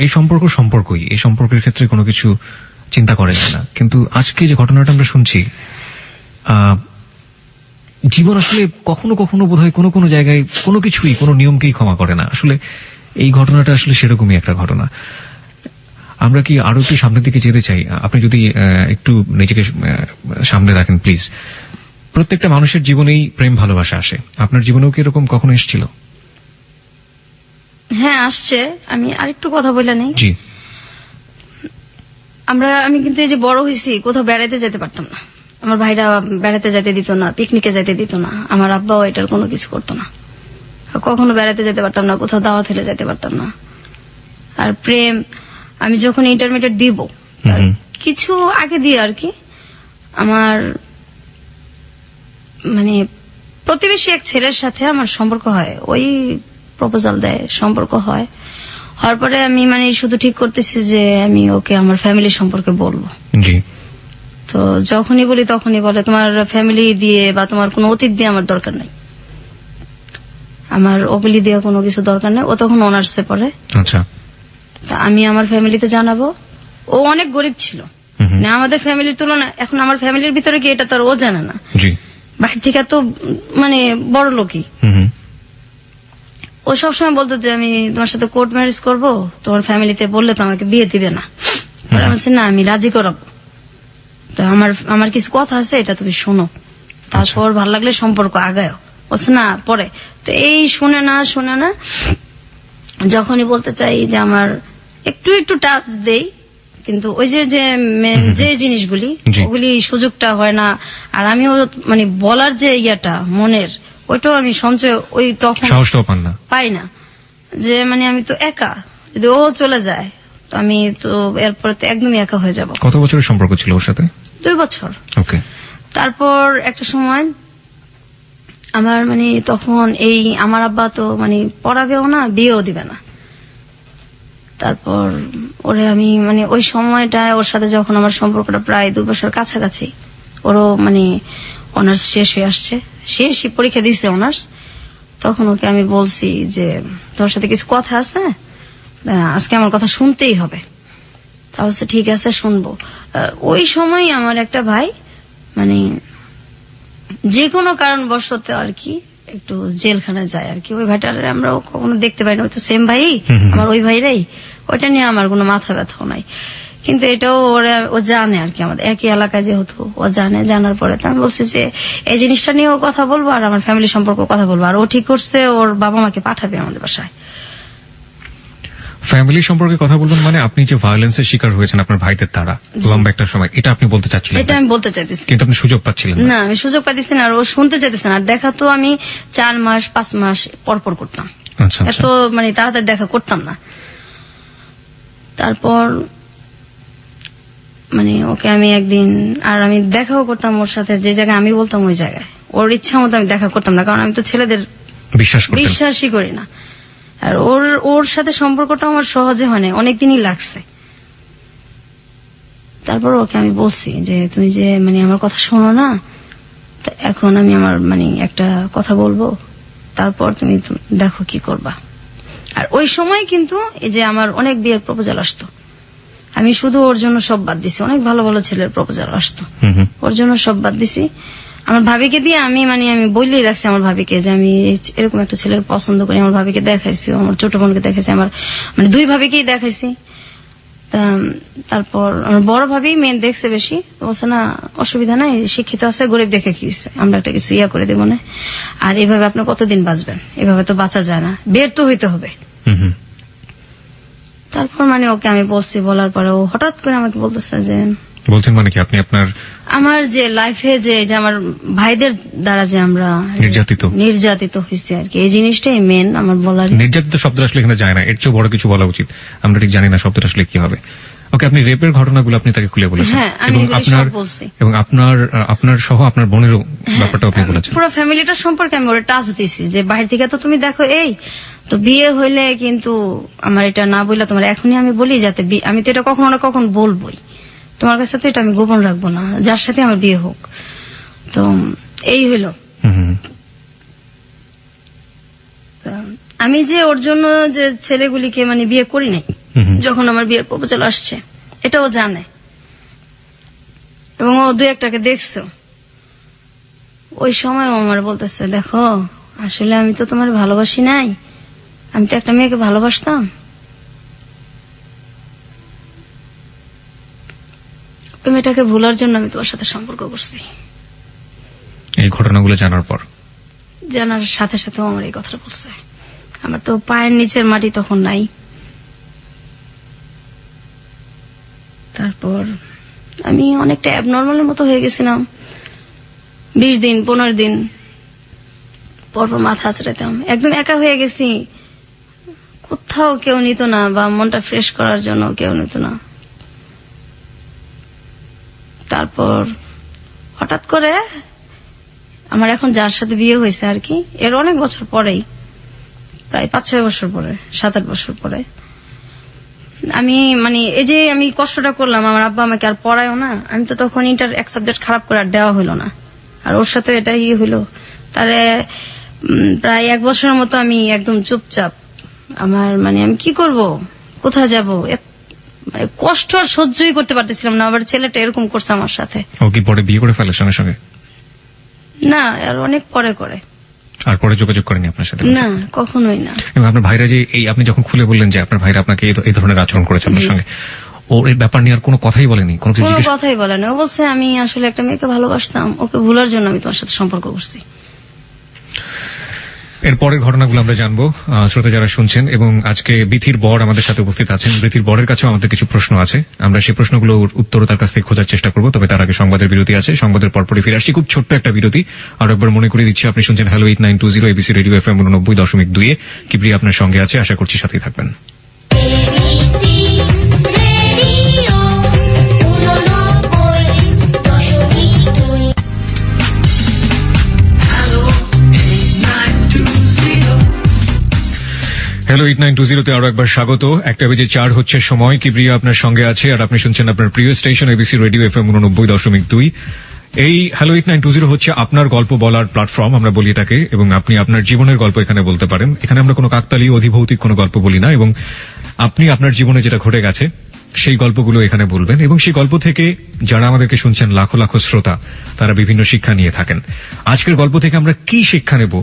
এই সম্পর্কই, এই সম্পর্কের ক্ষেত্রে কোনো কিছু চিন্তা করে যায় না। কিন্তু আজকে যে ঘটনাটা আমরা শুনছি, জীবন আসলে কখনো কখনো বোধহয় কোনো কোনো জায়গায় কোনো কিছুই, কোনো নিয়মকেই ক্ষমা করে না। আসলে এই ঘটনাটা আসলে সেরকমই একটা ঘটনা। আমরা কি আরো একটু সামনের দিকে যেতে চাই? আপনি যদি একটু নিজেকে সামনে রাখেন প্লিজ। প্রত্যেকটা মানুষের জীবনেই প্রেম ভালোবাসা আসে, আপনার জীবনেও কি এরকম কখনো এসেছিল? হ্যাঁ, আসছে। আমি আরেকটু কথা বলে নেই। জি। আমি কিন্তু এই যে বড় হয়েছি, কোথাও বেড়াইতে যেতে পারতাম না। আমার ভাইরা বেড়াতে যেতে দিত না, পিকনিকে যেতে দিত না, আমার আব্বাও এটার কোনো কিছু করতো না। কখনো বেড়াতে যেতে পারতাম না, কোথাও দাওয়াত হলে যেতে পারতাম না। আর প্রেম, আমি যখন ইন্টারমিডিয়েট দিব, তার কিছু আগে দিয়ে আর কি, আমার মানে প্রতিবেশী এক ছেলের সাথে আমার সম্পর্ক হয়। ওই প্রপোজাল দেয়, সম্পর্ক হয়। হওয়ার পরে আমি মানে শুধু ঠিক করতেছি যে আমি ওকে আমার ফ্যামিলি সম্পর্কে বলবো। জি। তো যখনই বলি তখনই বলে তোমার ফ্যামিলি দিয়ে বা তোমার কোনো অতীত দিয়ে আমার দরকার নাই, আমার ওগুলি দিয়ে কোনো কিছু দরকার নেই। ও তখন অনার্সে পড়ে। আচ্ছা। তা আমি আমার ফ্যামিলিতে জানাবো। ও অনেক গরিব ছিল, মানে আমাদের ফ্যামিলির তুলনায়। এখন আমার ফ্যামিলির ভিতরে কি এটা তো আর ও জানে না। জি। বাইরে থেকে তো মানে বড় লোকই। ও সবসময় বলতো যে আমি তোমার সাথে কোর্ট ম্যারেজ করবো, তোমার ফ্যামিলিতে বললে তো আমাকে বিয়ে দিবে না। পরে আমি বলছি না, আমি রাজি করাবো। তো আমার কিছু কথা আছে, এটা তুমি শোনো, তারপর ভালো লাগলে সম্পর্ক আগায়। বলছে না পরে। তো এই শুনে না যখনই বলতে চাই যে আমার একটু টাচ দেই, কিন্তু ওই যে জিনিসগুলি, ওগুলি সুযোগটা হয় না। আর আমিও মানে বলার যে ইয়াটা মনের, ওইটাও আমি সঞ্চয় ওই তখন সাহসটাও পাই না। যে মানে আমি তো একা, যদি ও চলে যায় তো আমি তো এরপরে তো একদমই একা হয়ে যাব। কত বছরের সম্পর্ক ছিল ওর সাথে? 2 বছর। ওকে। তারপর একটা সময় আমার মানে তখন আমার আব্বা তো মানে পড়াবেও না, বিয়েও দিবে না। তারপর ওরে আমি মানে ওই সময়টায় ওর সাথে যখন আমার সম্পর্কটা প্রায় 2 বছর কাছাকাছি, ওরও মানে অনার্স শেষ হয়ে আসছে, শেষই পরীক্ষা দিছে অনার্স, তখন ওকে আমি বলছি যে তোর সাথে কিছু কথা আছে, আজকে আমার কথা শুনতেই হবে। তা বলছে ঠিক আছে শুনবো। ওই সময় আমার একটা ভাই মানে যে কোনো কারণবশত আর কি একটু জেলখানায় যায় আর কি। ওই ভাইটার আমরা কখনো দেখতে পাই না, ওই তো সেম ভাই আমার, ওই ভাইরাই। ওইটা নিয়ে আমার কোনো মাথা ব্যথাও নাই, কিন্তু এটাও ও জানে আর কি, আমাদের একই এলাকায় যেহেতু ও জানে। জানার পরে তো আমি বলছি যে এই জিনিসটা নিয়েও কথা বলবো আর আমার ফ্যামিলি সম্পর্কে কথা বলবো। আর ও ঠিক করছে, ওর বাবা মাকে পাঠাবে আমাদের বাসায়। ফ্যামিলি সম্পর্কে কথা বলবেন মানে আপনি যে ভায়োলেন্সের শিকার হয়েছেন আপনার ভাইদের দ্বারা লম্বা একটা সময়, এটা আপনি বলতে চাচ্ছিলেন? এটা আমি বলতে চাইতেছি, কিন্তু আপনি সুযোগ পাচ্ছিলেন না। আমি সুযোগ পাচ্ছি না, আর ও শুনতে চাইতেছে না। আর দেখা তো আমি 4 মাস 5 মাস পর করতাম, এত মানে তাড়াতাড়ি দেখা করতাম না। তারপর মানে ওকে আমি একদিন, আর আমি দেখাও করতাম ওর সাথে, যে জায়গায় আমি বলতাম ওই জায়গায়। ওর ইচ্ছা মতো আমি দেখা করতাম না, কারণ আমি তো ছেলেদের বিশ্বাসই করি না। আর ওর সাথে সম্পর্কটা আমার সহজে হয় না, অনেকদিনই লাগছে। তারপর ওকে আমি বলছি যে তুমি যে মানে আমার কথা শোনো না, এখন আমি আমার মানে একটা কথা বলবো, তারপর তুমি দেখো কি করবা। আর ওই সময় কিন্তু এই যে আমার অনেক বিয়ের প্রপোজাল আসতো, আমি শুধু ওর জন্য সব বাদ দিছি। অনেক ভালো ভালো ছেলের প্রপোজাল আসতো, ওর জন্য সব বাদ দিছি। আমার ভাবিকে দিয়ে আমি বললেই রাখছি আমার ভাবিকে যে আমি এরকম একটা ছেলের পছন্দ করি। আমার ভাবিকে দেখাইছি, আমার ছোট বোনকে দেখাইছি, আমার মানে 2 ভাবিকেই দেখাইছি। তারপর আমার বড় ভাবি মেয়ে দেখছে বেশি, বলছে না অসুবিধা নাই, শিক্ষিত আছে, গরিব দেখে কি হয়েছে, আমরা একটা কিছু করে দেবো না। আর এভাবে আপনি কতদিন বাঁচবেন, এভাবে তো বাঁচা যায় না, বের তো হইতে হবে। তারপর মানে ওকে আমি বলছি, বলার পরে ও হঠাৎ করে আমাকে বলতেছে যে বলছেন মানে কি আপনি আমার যে লাইফে যে আমার ভাইদের দ্বারা যে আমরা নির্যাতিত হয়েছে আর কি, এই জিনিসটাই মেন আমার বলার। নির্যাতিত শব্দটা আসলে এখানে যায় না, এর চেয়ে বড় কিছু বলা উচিত। আমরা ঠিক জানি না শব্দটা আসলে কি হবে। ওকে, আপনি রেপের ঘটনাগুলো আপনি তাকে খুলে বলেছেন, এবং আপনার সহ আপনার বোনেরও ব্যাপারটা আপনি বলেছেন। পুরো ফ্যামিলিটার সম্পর্কে আমি ওরা টাচ দিছি যে বাইরে থেকে তো তুমি দেখো, এই তো বিয়ে হইলে কিন্তু আমার এটা না বললে তোমার এখনই আমি বলি, যাতে আমি তো এটা কখনো না কখন বলবোই, তোমার কাছে তো এটা আমি গোপন রাখবো না, যার সাথে আমার বিয়ে হোক। তো এই হইলো। হুম হুম। তা আমি যে ওর জন্য যে ছেলেগুলিকে মানে বিয়ে করি নাই, হুম হুম। যখন আমার বিয়ের প্রপোজাল আসছে এটাও জানে, এবং ও দু একটাকে দেখছো। ওই সময় ও আমার বলতেছে, দেখো আসলে আমি তো তোমার ভালোবাসি নাই, আমি তো একটা মেয়েকে ভালোবাসতাম। ওই মেয়েটাকে ভুলার জন্য আমি তোমার সাথে সম্পর্ক করছি। এই ঘটনাগুলো জানার পর জানার সাথে সাথে ও আমার এই কথাটা বলছে। আমার তো পায়ের নিচের মাটি তখন নাই। তারপর আমি অনেকটা অ্যাবনর্মালের মতো হয়ে গেছিলাম। 20 দিন 15 দিন পরপর মাথা আঁচড়াতাম, একদম একা হয়ে গেছি। কোথাও কেউ নিত না, বা মনটা ফ্রেশ করার জন্য কেউ নিত না। তারপর হঠাৎ করে আমার এখন যার সাথে বিয়ে হয়েছে আর কি, এর অনেক বছর পরেই, প্রায় 5-6 বছর পরে, 7-8 বছর পরে, আমি মানে এই যে আমি কষ্টটা করলাম, আমার আব্বা আমাকে আর পড়ায়ও না। আমি তো তখন ইন্টার এক সাবজেক্ট খারাপ করে আর দেওয়া হইলো না, আর ওর সাথে এটা হইলো। তারে প্রায় 1 বছরের মতো আমি একদম চুপচাপ। আমার মানে আমি কি করব, কোথায় যাব, মানে কষ্ট আর সহ্যই করতে পারতেছিলাম না। আবার ছেলেটা এরকম করছে আমার সাথে। ও কি পরে বিয়ে করে ফেলে সঙ্গে সঙ্গে? না, আর অনেক পরে করে। আর পরে যোগাযোগ করেনি আপনার সাথে? না, কখনোই না। এবং আপনার ভাইরা যে এই আপনি যখন খুলে বললেন যে আপনার ভাইরা আপনাকে এই ধরনের আচরণ করেছে আপনার জি। সঙ্গে, ওর এই ব্যাপার নিয়ে আর কোনো কথাই বলেনি? কোনো কিছু কোনো জিজ্ঞেস? কথাই বলে না। ও বলছে আমি আসলে একটা মেয়েকে ভালোবাসতাম, ওকে ভুলার জন্য আমি তোমার সাথে সম্পর্ক করছি। এর পরের ঘটনাগুলো আমরা জানবো শ্রোতা যারা শুনছেন। এবং আজকে বিথির বর আমাদের সাথে উপস্থিত আছেন। বিথির বরের কাছেও আমাদের কিছু প্রশ্ন আছে, আমরা সেই প্রশ্নগুলোর উত্তর তার কাছ থেকে খোঁজার চেষ্টা করবো। তবে তার আগে সংবাদের বিরতি আছে, সংবাদের পরপরই ফিরে আসছি। খুব ছোট্ট একটা বিরতি। আর একবার মনে করে দিচ্ছি, আপনি শুনছেন hello 8920 ABC radio FM 89.2 Kibria আপনার সঙ্গে আছে। আশা করছি সাথেই থাকবেন। হ্যালো 8920 তে আরো একবার স্বাগত। 1:04 হচ্ছে সময়। কিবরিয়া আপনার সঙ্গে আছে, আর আপনি শুনছেন আপনার প্রিয় স্টেশন এবিসি রেডিও FM 89.2। এই হ্যালো 8920 হচ্ছে আপনার গল্প বলার প্ল্যাটফর্ম, আমরা বলি এটাকে। এবং আপনি আপনার জীবনের গল্প এখানে বলতে পারেন। এখানে আমরা কোনো কাকতালীয় অধিভৌতিক কোনো গল্প বলি না, এবং আপনি আপনার জীবনে যেটা ঘটে গেছে সেই গল্পগুলো এখানে বলবেন। এবং সেই গল্প থেকে যারা আমাদেরকে শুনছেন, লাখো লাখো শ্রোতা, তারা বিভিন্ন শিক্ষা নিয়ে থাকেন। আজকের গল্প থেকে আমরা কি শিক্ষা নেব?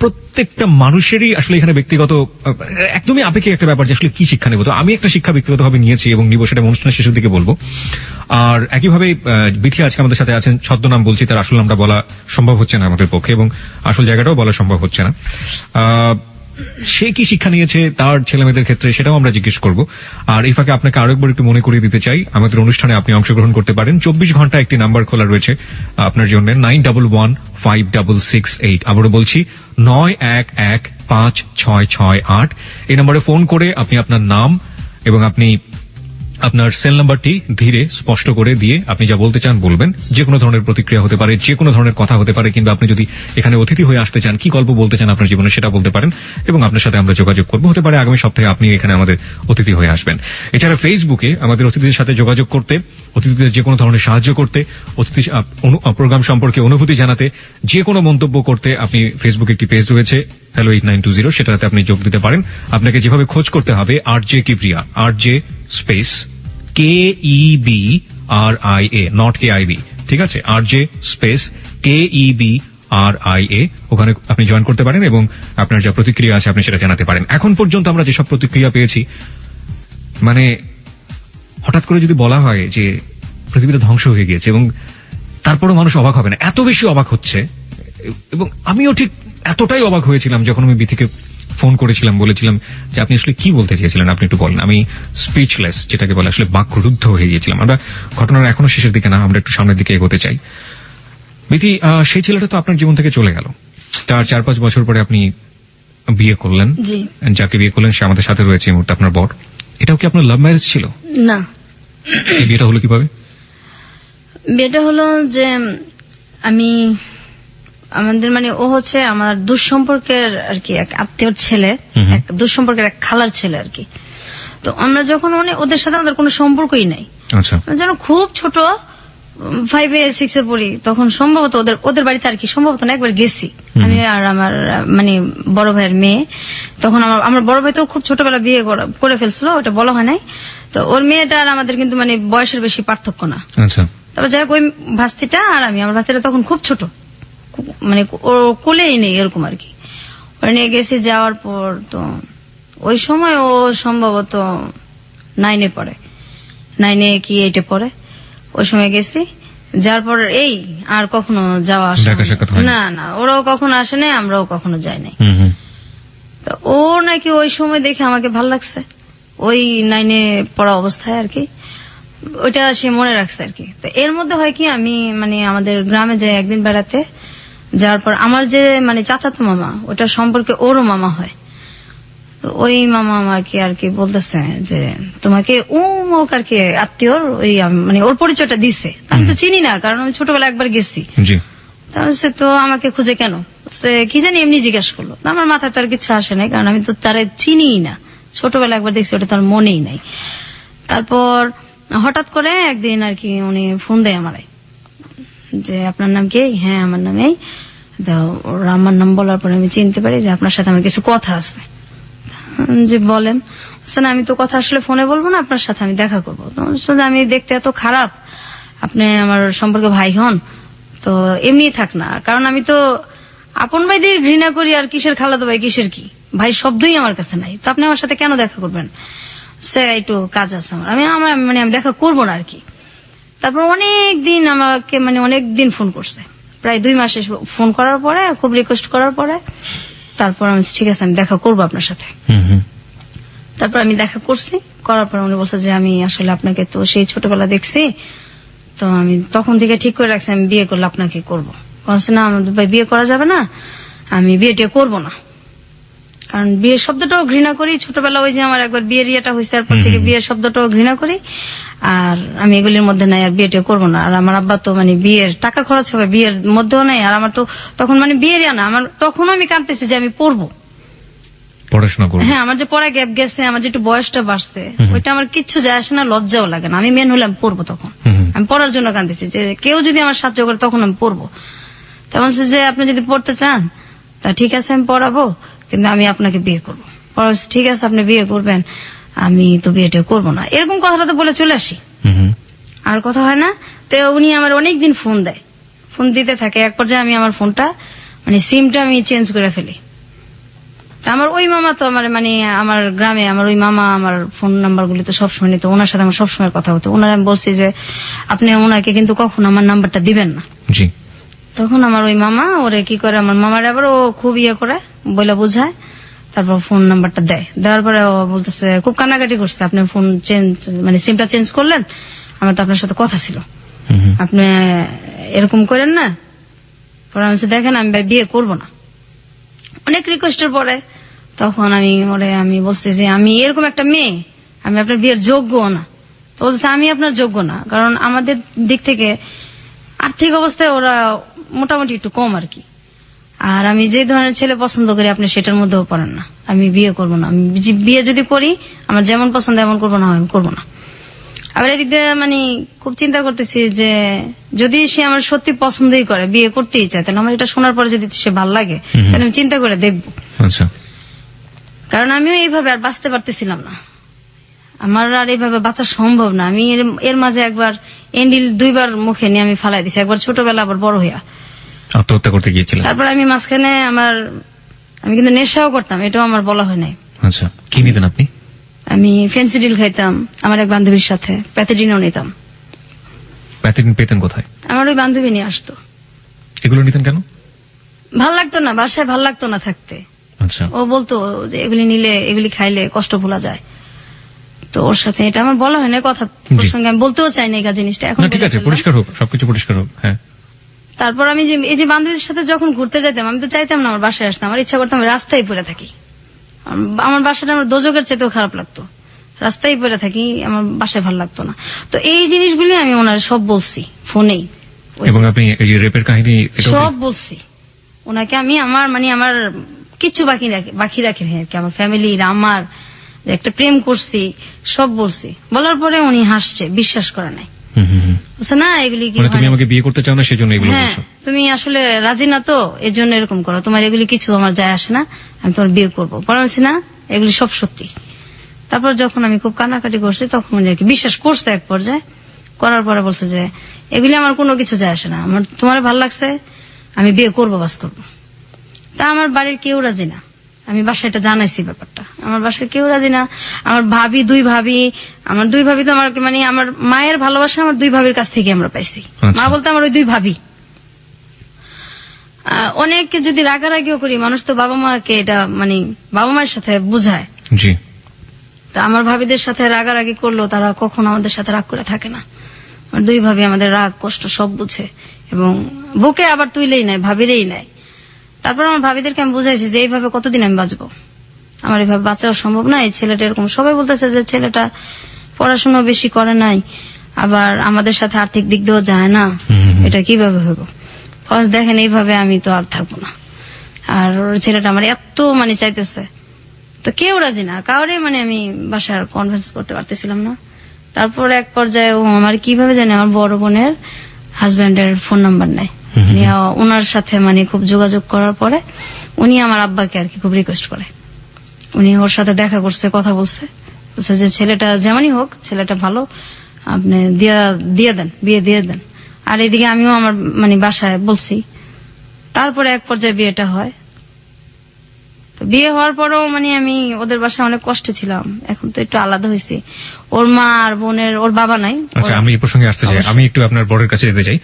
প্রত্যেকটা মানুষেরই আসলে এখানে ব্যক্তিগত একদমই আপেক্ষিক একটা ব্যাপার যে আসলে কি শিক্ষা নেব। তো আমি একটা শিক্ষা ব্যক্তিগতভাবে নিয়েছি এবং নিব, সেটা অনুষ্ঠানের শেষের দিকে বলবো। আর একইভাবে বিথি আজকে আমাদের সাথে আছেন। ছদ্মনাম বলছি, তার আসল নামটা বলা সম্ভব হচ্ছে না আমাদের পক্ষে, এবং আসল জায়গাটাও বলা সম্ভব হচ্ছে না। সে কি শিক্ষা নিয়েছে তার ছেলেমেয়েদের ক্ষেত্রে, সেটাও আমরা জিজ্ঞেস করব। আর এই ফাঁকে আপনাকে আরেকবার একটু মনে করিয়ে দিতে চাই, আমাদের অনুষ্ঠানে আপনি অংশগ্রহণ করতে পারেন। 24 ঘন্টা একটি নাম্বার খোলা রয়েছে আপনার জন্য, 91156668। আবারও বলছি 91156668। এই নম্বরে ফোন করে আপনি আপনার নাম এবং আপনি আপনার সেল নাম্বারটি ধীরে স্পষ্ট করে দিয়ে আপনি যা বলতে চান বলবেন। যে কোনো ধরনের প্রতিক্রিয়া হতে পারে, যে কোনো ধরনের কথা হতে পারে, কিংবা আপনি যদি এখানে অতিথি হয়ে আসতে চান, কি গল্প বলতে চান আপনার জীবনে সেটা বলতে পারেন, এবং আপনার সাথে আমরা যোগাযোগ করবো। হতে পারে আগামী সপ্তাহে আপনি এখানে আমাদের অতিথি হয়ে আসবেন। এছাড়া ফেসবুকে আমাদের অতিথিদের সাথে যোগাযোগ করতে, অতিথিদের যে কোনো ধরনের সাহায্য করতে, অতিথি প্রোগ্রাম সম্পর্কে অনুভূতি জানাতে, যে কোনো মন্তব্য করতে, আপনি ফেসবুকে একটি পেজ রয়েছে হ্যালো 8920, সেটাতে আপনি যোগ দিতে পারেন। আপনাকে যেভাবে খোঁজ করতে হবে, RJ Kibria, RJ space KEBRIA, not KIB, ঠিক আছে? আরজে স্পেস KEBRIA, ওখানে আপনি জয়েন করতে পারেন এবং আপনার যা প্রতিক্রিয়া আছে আপনি সেটা জানাতে পারেন। এখন পর্যন্ত আমরা যেসব প্রতিক্রিয়া পেয়েছি, মানে হঠাৎ করে যদি বলা হয় যে পৃথিবীটা ধ্বংস হয়ে গিয়েছে, এবং তারপরও মানুষ অবাক হবে না, এত বেশি অবাক হচ্ছে। এবং আমিও ঠিক এতটাই অবাক হয়েছিলাম যখন আমি বিথিকে ফোন করেছিলাম, বলেছিলাম যে আপনি আসলে কি বলতে চেয়েছিলেন, আপনি একটু বলেন। আমি স্পিচলেস, যেটাকে বলে, আসলে বাকরুদ্ধ হয়ে গিয়েছিলাম। আমরা ঘটনার এখনো শেষের দিকে না, আমরা একটু সামনের দিকে এগোতে চাই। বিথি, সেই ছেলেটা তো আপনার জীবন থেকে চলে গেল, তার 4-5 বছর পরে আপনি বিয়ে করলেন। জি। যাকে বিয়ে করলেন সে আমাদের সাথে রয়েছে এই মুহূর্তে, আপনার বর। এটাও কি আপনার লাভ ম্যারেজ ছিল? না, এই বিয়েটা হলো কিভাবে? বিয়েটা হলো যে আমাদের মানে ও হচ্ছে আমার দুঃসম্পর্কের আর কি এক আত্মীয়র ছেলে, এক দুঃসম্পর্কের এক খালার ছেলে আর কি। তো আমরা যখন ওদের সাথে আমাদের কোনো সম্পর্কই নাই, আচ্ছা যেন খুব ছোট 5-6 পড়ি, তখন সম্ভবত ওদের বাড়িতে আর কি সম্ভবত না একবার গেছি আমি আর আমার মানে বড় ভাইয়ের মেয়ে। তখন আমার বড় ভাই তো খুব ছোটবেলা বিয়ে করে ফেলছিল, ওটা বলা হয় নাই। তো ওর মেয়েটা আর আমাদের কিন্তু মানে বয়সের বেশি পার্থক্য না। আচ্ছা তারপর যাই হোক ওই ভাস্তিটা আর আমার ভাস্তিটা তখন খুব ছোট, মানে ও কোলেই নেই এরকম আর কি। ওরা নিয়ে গেছি, যাওয়ার পর তো ওই সময় ও সম্ভবত 9-এ পড়ে, 9-এ কি 8-এ পড়ে। ওই সময় গেছি, যার পর এই আর কখনো যাওয়া আসা দেখা সাক্ষাৎ হয়নি? না না, ওরাও কখনো আসে নাই, আমরাও কখনো যাই নাই। হুম হুম তো ও নাকি ওই সময় দেখে আমাকে ভাল লাগছে, ওই 9-এ পড়া অবস্থায় আর কি, ওইটা সে মনে রাখছে আর কি। তো এর মধ্যে হয় কি, আমি মানে আমাদের গ্রামে যাই একদিন বেড়াতে, যাওয়ার পর আমার যে মানে চাচাতো মামা, ওটা সম্পর্কে ওরও মামা হয়। তো ওই মামা আমাকে আর কি বলতেছে যে তোমাকে মুখ আর কি আত্মীয়র ওই মানে ওর পরিচয়টা দিছে। আমি তো চিনি না, কারণ আমি ছোটবেলায় একবার গেছি। জি তাহলে তো আমাকে খুঁজে কেন, সে কি জানি এমনি জিজ্ঞাসা করলো। আমার মাথায় তো আর কিছু আসে নাই, কারণ আমি তো তারে চিনিই না, ছোটবেলায় একবার দেখছি, ওটা তার মনেই নাই। তারপর হঠাৎ করে একদিন আর কি উনি ফোন দেয় আমারে যে আপনার নাম কি? হ্যাঁ আমার নাম এই। ওরা আমার নাম বলার পরে আমি চিনতে পারি যে আপনার সাথে আমার কিছু কথা আছে। যে বলেন। না আমি তো কথা আসলে ফোনে বলবো না, আপনার সাথে আমি দেখা করবো। আমি দেখতে এত খারাপ, আপনি আমার সম্পর্কে ভাই হন তো এমনি থাক না, কারণ আমি তো আপন ভাই দিয়ে ঘৃণা করি, আর কিসের খালাতো ভাই কিসের কি ভাই শব্দই আমার কাছে নাই, তো আপনি আমার সাথে কেন দেখা করবেন? সে একটু কাজ আছে আমার মানে আমি দেখা করবো না আর কি। তারপর অনেক দিন আমাকে মানে অনেক দিন ফোন করছে, প্রায় 2 মাসে ফোন করার পরে, খুব রিকোয়েস্ট করার পরে তারপর আমি ঠিক আছে আমি দেখা করবো আপনার সাথে। হুম হুম তারপর আমি দেখা করছি, করার পর উনি বলছে যে আমি আসলে আপনাকে তো সেই ছোটবেলা দেখছি, তো আমি তখন থেকে ঠিক করে রাখছি আমি বিয়ে করলে আপনাকে করবো। বলছে না আমাদের ভাই বিয়ে করা যাবে না, আমি বিয়েটা করবো না, কারণ বিয়ের শব্দটাও ঘৃণা করি। ছোটবেলা ওই যে আমার একবার বিয়ের ইয়েটা হয়েছে, তারপর থেকে বিয়ের শব্দটাও ঘৃণা করি, আর আমি এগুলির মধ্যে নাই, আর বিয়েটা করবো না। আর আমার আব্বা তো মানে বিয়ের টাকা খরচ হবে, বিয়ের মধ্যেও নাই, আর আমার তো তখন মানে বিয়ের না, আমার তখন আমি কাঁদতেছি যে আমি পড়বো, পড়াশোনা করবো। হ্যাঁ আমার যে পড়া গ্যাপ গেছে, আমার যে একটু বয়সটা বাড়ছে, ওইটা আমার কিচ্ছু যায় আসে না, লজ্জাও লাগে না। আমি মেন হলে আমি পড়বো, তখন আমি পড়ার জন্য কাঁদতেছি যে কেউ যদি আমার সাহায্য করে তখন আমি পড়বো। তেমন যে আপনি যদি পড়তে চান তা ঠিক আছে আমি পড়াবো, কিন্তু আমি আপনাকে বিয়ে করবো। ঠিক আছে আপনি বিয়ে করবেন, আমি তো বিয়েটা করবো না, এরকম কথাটা তো বলে চলে আসি, আর কথা হয় না। তো উনি আমার অনেকদিন ফোন দেয়, ফোন দিতে থাকে। এক পর্যায়ে আমি আমার ফোনটা মানে সিমটা আমি চেঞ্জ করে ফেলি। আমার ওই মামা তো আমার মানে আমার গ্রামে আমার ওই মামা আমার ফোন নাম্বার গুলি তো সবসময় নিত, ওনার সাথে আমার সবসময় কথা হতো। ওনার আমি বলছি যে আপনি ওনাকে কিন্তু কখনো আমার নাম্বারটা দিবেন না। জি তখন আমার ওই মামা ওরে কি করে, আমার মামার আবার ও খুব ইয়ে করে বলে বোঝায়, তারপর ফোন নাম্বারটা দেয়। দেওয়ার পরে ও বলতেছে, খুব কান্নাকাটি করছে, আপনি ফোন চেঞ্জ মানে সিমটা চেঞ্জ করলেন, আমার তো আপনার সাথে কথা ছিল, আপনি এরকম করেন না। পরে আমি দেখেন আমি বিয়ে করবো না। অনেক রিকোয়েস্টের পরে তখন আমি বলছি যে আমি এরকম একটা মেয়ে, আমি আপনার বিয়ের যোগ্য না। তো বলছে আমি আপনার যোগ্য না, কারণ আমাদের দিক থেকে আর্থিক অবস্থায় ওরা মোটামুটি একটু কম আর কি, আর আমি যে ধরনের ছেলে পছন্দ করি আপনি সেটার মধ্যেও পড়েন না, আমি বিয়ে করবো না। আমি বিয়ে যদি করি আমার যেমন পছন্দ এমন করবো না, আমি করবো না। আবার এদিক দিয়ে মানে খুব চিন্তা করতেছি যে যদি সে আমার সত্যি পছন্দই করে, বিয়ে করতেই চায়, তাহলে আমার এটা শোনার পরে যদি সে ভাল লাগে তাহলে আমি চিন্তা করে দেখবো। আচ্ছা কারণ আমিও এইভাবে আর বাঁচতে পারতেছিলাম না, আমার আর এইভাবে বাঁচা সম্ভব না। আমি এর মাঝে একবার এন্ডিল 2 বার মুখে নিয়ে আমি ফালাই দিছি, একবার ছোটবেলা আবার বড় হইয়া আত্মহত্যা করতে গিয়েছিলেন। তারপর আমি মাঝখানে আমি কিন্তু নেশাও করতাম, এটাও আমার বলা হয় নাই। আচ্ছা কি নিতেন আপনি? আমি ফেন্সিডিল খাইতাম, আমার এক বান্ধবীর সাথে প্যাথেডিনও নিতাম। প্যাথেডিন পেতেন কোথায়? আমার ওই বান্ধবী নিয়ে আসতো। এগুলো নিতেন কেন? ভাল লাগতো না, বাসায় ভাল লাগতো না থাকতে। আচ্ছা ও বলতো যে এগুলি নিলে এগুলি খাইলে কষ্ট ভোলা যায়, তো ওর সাথে এটা আমার বলা হয় না, কথা প্রসঙ্গে আমি বলতেও চাই না এই জিনিসটা, এখন ঠিক আছে পরিষ্কার হোক, সবকিছু পরিষ্কার হোক। হ্যাঁ তারপর আমি যে এই যে বান্ধবীদের সাথে যখন ঘুরতে যেতাম, আমি তো চাইতাম না আমার বাসায় আসতাম, আমার ইচ্ছা করতাম আমি রাস্তায় পড়ে থাকি। আমার বাসাটা আমার দোজকের চাইতেও খারাপ লাগতো, রাস্তায় পড়ে থাকি, আমার বাসায় ভালো লাগতো না। তো এই জিনিসগুলি আমি ওনার সব বলছি ফোনেই, এবং আপনি এই যে রেপের কাহিনী সব বলছি ওনাকে। আমি আমার কিচ্ছু বাকি রাখি আর কি, আমার ফ্যামিলির, আমার যে একটা প্রেম করছি, সব বলছি। বলার পরে উনি হাসছে, বিশ্বাস করে নাই। বলছে না এগুলি কি মানে তুমি হয় না। আমাকে বিয়ে করতে চাও না সেজন্য এগুলো হ্যাঁ, বলছো? তুমি আসলে রাজি না তো, এর জন্য এরকম করো, তোমার এগুলি কিছু আমার যায় আসে না, আমি তোমার বিয়ে করবো। পরে বলছি না এগুলি সব সত্যি। তারপর যখন আমি খুব কান্নাকাটি করছি তখন উনি আর কি বিশ্বাস করছে এক পর্যায়ে। করার পরে বলছে যে এগুলি আমার কোনো কিছু যায় আসে না, আমার তোমার ভালো লাগছে, আমি বিয়ে করবো, বাস করবো। তা আমার বাড়ির কেউ রাজি না, আমি বাসায় এটা জানাইছি ব্যাপারটা, আমার বাসায় কেউ রাজি না। আমার ভাবি, দুই ভাবি তো আমার মানে আমার মায়ের ভালোবাসা আমার দুই ভাবির কাছ থেকে আমরা পাইছি। আচ্ছা। মা বলতে আমার ওই দুই ভাবি। অনেক যদি রাগারাগিও করি, মানুষ তো বাবা মাকে এটা মানে বাবা মায়ের সাথে বুঝায়। জি। তা আমার ভাবিদের সাথে রাগারাগি করলেও তারা কখনো আমাদের সাথে রাগ করে থাকে না। আমার দুই ভাবি আমাদের রাগ কষ্ট সব বুঝে এবং বুকে আবার তুইলেই নাই, ভাবিরেই নাই। তারপর আমার ভাবিদেরকে আমি বুঝাইছি যে এইভাবে কতদিন আমি বাঁচবো, আমার এইভাবে বাঁচাও সম্ভব না। এই ছেলেটা এরকম, সবাই বলতেছে যে ছেলেটা পড়াশোনা বেশি করে নাই, আবার আমাদের সাথে আর্থিক দিক দিয়েও যায় না, এটা কিভাবে হইব। ফার্স্ট দেখেন এইভাবে আমি তো আর থাকবো না। আর ওর ছেলেটা আমার এত মানে চাইতেছে, তো কেউ রাজি না, কাউরে মানে আমি বাসার কনভিন্স করতে পারতেছিলাম না। তারপর এক পর্যায়ে ও আমার কিভাবে জানে আমার বড় বোনের হাজবেন্ডের ফোন নাম্বার নেয়, ওনার সাথে মানে খুব যোগাযোগ করার পরে উনি আমার আব্বাকে আর কি খুব রিকোয়েস্ট করে, উনি ওর সাথে দেখা করছে, কথা বলছে, বলছে যে ছেলেটা যেমনই হোক, ছেলেটা ভালো, আপনি দিয়ে দেন, বিয়ে দিয়ে দেন। আর এদিকে আমিও আমার মানে বাসায় বলছি। তারপরে এক পর্যায়ে বিয়েটা হয়। তো বিয়ে হওয়ার পরেও মানে আমি ওদের বাসায় অনেক কষ্টে ছিলাম, এখন তো একটু আলাদা হয়েছি। ওর মা আর বোনের, ওর বাবা নাই। আচ্ছা, আমি এই প্রসঙ্গে আসতে চাই, আমি একটু আপনার বরের কাছে যেতে চাই।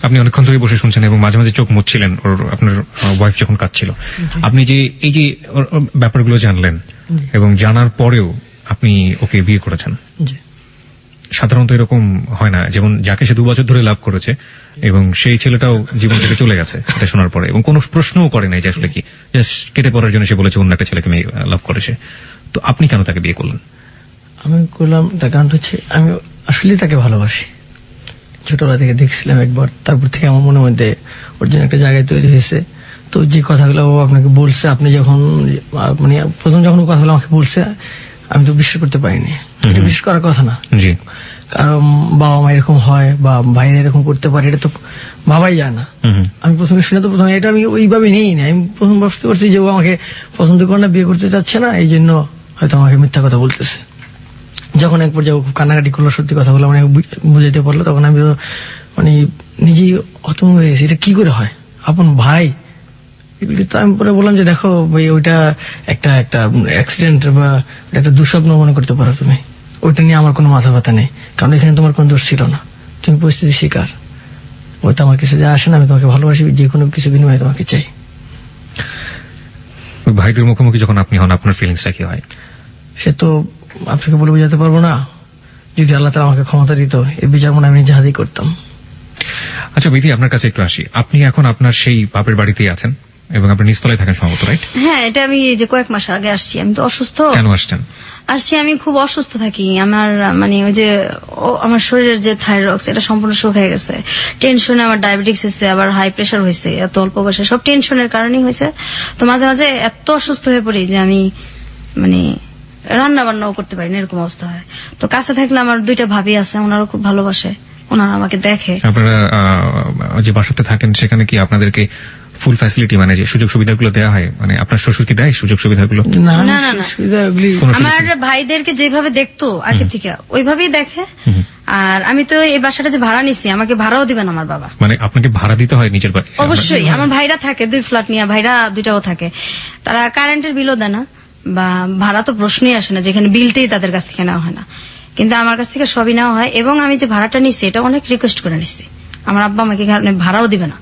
আপনি অনেকক্ষণ ধরে বসে শুনছেন এবং মাঝে মাঝে চোখ মুছছিলেন ওর, আপনার ওয়াইফ যখন কাঁদছিল। আপনি যে এই যে ওর ব্যাপারগুলো জানলেন এবং জানার পরেও আপনি ওকে বিয়ে করেছেন, সাধারণত এরকম হয় না, যেমন যাকে সে 2 বছর ধরে লাভ করেছে এবং সেই ছেলেটাও জীবন থেকে চলে গেছে এটা শোনার পরে, এবং কোনো প্রশ্নও করে নাই যে আসলে কি, জাস্ট কেটে পড়ার জন্য সে বলেছে অন্য একটা ছেলেকে মেয়ে লাভ করেছে। তো আপনি কেন তাকে বিয়ে করলেন? আমি করলাম তার কারণ হচ্ছে আমি আসলে তাকে ভালোবাসি, ছোটবেলা থেকে দেখছিলাম একবার, তারপর থেকে আমার মনের মধ্যে ওর জন্য একটা জায়গায় তৈরি হয়েছে। তো যে কথাগুলো ও আপনাকে বলছে, আপনি যখন মানে প্রথম যখন ও কথাগুলো আমাকে বলছে, আমি তো বিশ্বাস করতে পারিনি। এটা বিশ্বাস করার কথা না, জি, কারণ বাবা মা এরকম হয় বা ভাইরা এরকম করতে পারে, এটা তো ভাবাই যায় না। আমি প্রথমে শুনে তো প্রথমে এটা আমি ওইভাবে নেই না, আমি প্রথম ভাবতে পারছি যে ও আমাকে পছন্দ করে না, বিয়ে করতে চাচ্ছে না, এই জন্য হয়তো আমাকে মিথ্যা কথা বলতেছে। যখন এক পর্যায়ে খুব কান্নাকাটি করলো, সত্যি কথাগুলো মানে বুঝাইতে পারলো, তখন আমি তো মানে নিজেই হতভম্ব হয়ে গেছি, এটা কি করে হয়, আপন ভাই এগুলি। তো আমি পরে বললাম যে দেখো ভাই, ওইটা একটা অ্যাক্সিডেন্ট বা একটা দুঃস্বপ্ন মনে করতে পারো তুমি, ওইটা নিয়ে আমার কোনো মাথা ব্যথা নেই, কারণ এখানে তোমার কোনো দোষ ছিল না, তুমি পরিস্থিতি শিকার, ওইটা আমার কিছু আসে না, আমি তোমাকে ভালোবাসি, যে কোনো কিছু বিনিময়ে তোমাকে চাই। ভাইদের মুখোমুখি যখন আপনি হন, আপনার ফিলিংসটা কি হয়? সে তো আপনাকে বলে বোঝাতে পারবো না, যদি আল্লাহ তাআলা আমাকে ক্ষমতা দিত, এই বিচার মনে আমি নিজে হাতেই করতাম। আচ্ছা বিধি, আপনার কাছে একটু আসি। আপনি এখন আপনার সেই বাপের বাড়িতেই আছেন এবং আপনি নিচতলায় থাকেন সম্ভবত, রাইট? হ্যাঁ, এটা আমি এই যে কয়েক মাস আগে আসছি, আমি তো অসুস্থ। কেন আসছেন? আসছি আমি খুব অসুস্থ থাকি, আমার মানে ওই যে আমার শরীরের যে থাইরয়েড এটা সম্পূর্ণ শুকিয়ে গেছে, টেনশনে আমার ডায়াবেটিস হয়েছে, আবার হাই প্রেশার হয়েছে, এত অল্প বয়সে, সব টেনশনের কারণেই হয়েছে। তো মাঝে মাঝে এত অসুস্থ হয়ে পড়ি যে আমি মানে রান্না বান্নাও করতে পারি না, এরকম অবস্থা হয়। তো কাছে থাকলে আমার 2টা ভাবি আছে, ওনারা খুব ভালোবাসে, ওনারা আমাকে দেখে। আপনারা যে বাসাতে থাকেন সেখানে কি আপনাদেরকে ফুল ফ্যাসিলিটি মানে যে সুযোগ সুবিধাগুলো দেওয়া হয়, মানে আপনার শ্বশুর কি দেয় সুযোগ সুবিধাগুলো? না না, না, না। সুবিধাগুলি কোনো সুযোগ আমার নেই? ভাইদেরকে যেভাবে দেখতো আগে থেকে ওইভাবেই দেখে। আর আমি তো এই বাসাটা যে ভাড়া নিছি, আমাকে ভাড়াও দিবেন আমার বাবা। মানে আপনাকে ভাড়া দিতে হয় নিজের বাড়ি? অবশ্যই, আমার ভাইরা থাকে 2 ফ্ল্যাট নিয়ে, ভাইরা 2টাও থাকে, তারা কারেন্টের বিলও দেয় না বা ভাড়া তো প্রশ্নই আসে না, যেখানে বিলটাই তাদের কাছ থেকে নেওয়া হয় না, কিন্তু আমার কাছ থেকে সবই নেওয়া হয়। এবং আমি যে ভাড়াটা নিছি এটা অনেক রিকোয়েস্ট করে নিছি, আমার আব্বা আমাকে এখানে ভাড়াও দিবে না,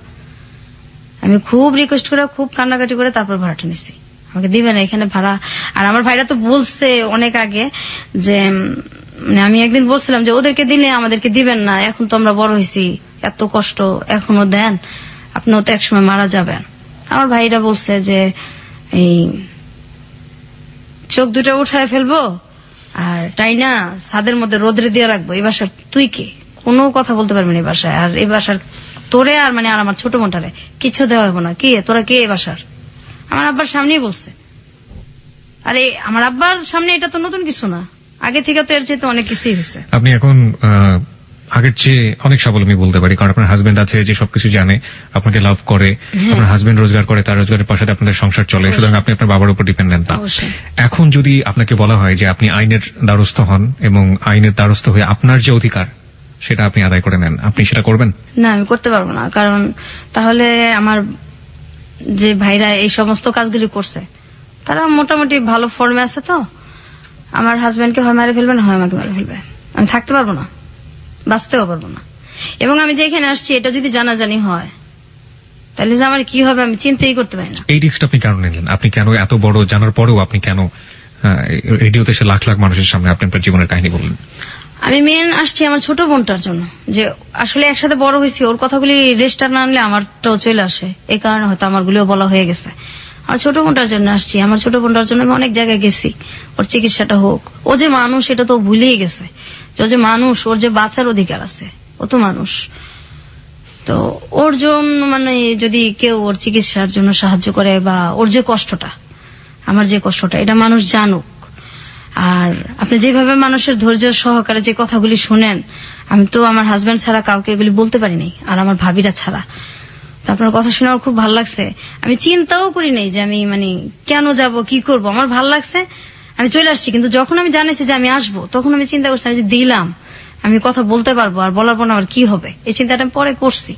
আমি খুব রিকোয়েস্ট করে খুব কান্নাকাটি করে তারপর ভাড়াটা নিছি, আমাকে দিবে না এখানে ভাড়া। আর আমার ভাইরা তো বলছে অনেক আগে যে মানে আমি একদিন বলছিলাম যে ওদেরকে দিলে আমাদেরকে দিবেন না, এখন তো আমরা বড় হয়েছি, এত কষ্ট এখনো দেন, আপনিও তো একসময় মারা যাবেন। আমার ভাইরা বলছে যে এই চোখ 2টা উঠায় ফেলবো আর তাই না ছাদের মধ্যে রোদ্রে দিয়ে রাখবো, এই বাসার তুই কে, কোনো কথা বলতে পারবি না এই বাসায়, আর এই বাসার তোরে আর মানে আর আমার ছোট বোনটারে কিছু দেওয়া হবো না, কে তোরা কে এই বাসার, আমার আব্বার সামনেই বলছে। আরে আমার আব্বার সামনে এটা তো নতুন কিছু না, আগে থেকে তো এর চেয়ে তো অনেক কিছুই হয়েছে। আপনি এখন আগের চেয়ে অনেক স্বাবলম্বী বলতে পারি, কারণ আপনার হাজবেন্ড আছে যে সবকিছু জানে, আপনাকে লাভ করে, আপনার হাজবেন্ড রোজগার করে, তার রোজগারের পাশে আপনাদের সংসার চলে, সুতরাং আপনি আপনার বাবার উপর ডিপেন্ডেন্ট না। অবশ্যই। এখন যদি আপনাকে বলা হয় যে আপনি আইনের দ্বারস্থ হন এবং আইনের দ্বারস্থ হয়ে আপনার যে অধিকার সেটা আপনি আদায় করে নেন, আপনি সেটা করবেন? না, আমি করতে পারবো না, কারণ তাহলে আমার যে ভাইরা এই সমস্ত কাজগুলি করছে তারা মোটামুটি ভালো ফর্মে আছে, তো আমার হাজবেন্ডকে হয় মারে ফেলবে, না হয় আমাকে মারে ফেলবে, আমি থাকতে পারবো না, বাঁচতেও পারবো না। এবং আমি যে এখানে আসছি এটা যদি জানাজানি হয় তাহলে যে আমার কি হবে আমি চিন্তাই করতে পারি না। এই রিস্কটা আপনি কেন নিলেন? আপনি কেন এত বড় জানার পরেও আপনি কেন রেডিওতে এসে লাখ লাখ মানুষের সামনে আপনি আপনার জীবনের কাহিনী বললেন? আমি মেন আসছি আমার ছোট বোনটার জন্য, যে আসলে একসাথে বড় হয়েছি, ওর কথাগুলি রেজিস্টার না আনলে আমারটাও চলে আসে, এই কারণে হয়তো আমার গুলিও বলা হয়ে গেছে। আমার ছোট বোনটার জন্য আসছি, আমার ছোট বোনটার জন্য আমি অনেক জায়গায় গেছি, ওর চিকিৎসাটা হোক। ও যে মানুষ এটা তো ভুলেই গেছে, যে ও যে মানুষ, ওর যে বাঁচার অধিকার আছে, ও তো মানুষ। তো ওর জন্য মানে যদি কেউ ওর চিকিৎসার জন্য সাহায্য করে, বা ওর যে কষ্টটা, আমার যে কষ্টটা, এটা মানুষ জানুক। আর আপনি যেভাবে মানুষের ধৈর্য সহকারে যে কথাগুলি শুনেন, আমি তো আমার হাজবেন্ড ছাড়া কাউকে এগুলি বলতে পারি নাই, আর আমার ভাবিরা ছাড়া। তো আপনার কথা শুনে আমার খুব ভালো লাগছে, আমি চিন্তাও করি নাই যে আমি মানে কেন যাব, কি করব, আমার ভালো লাগছে, আমি চলে আসছি। কিন্তু যখন আমি জানিয়েছি যে আমি আসবো, তখন আমি চিন্তা করছি, আমি যে দিলাম আমি কথা বলতে পারবো, আর বলার পর আমার কি হবে, এই চিন্তাটা আমি পরে করছি।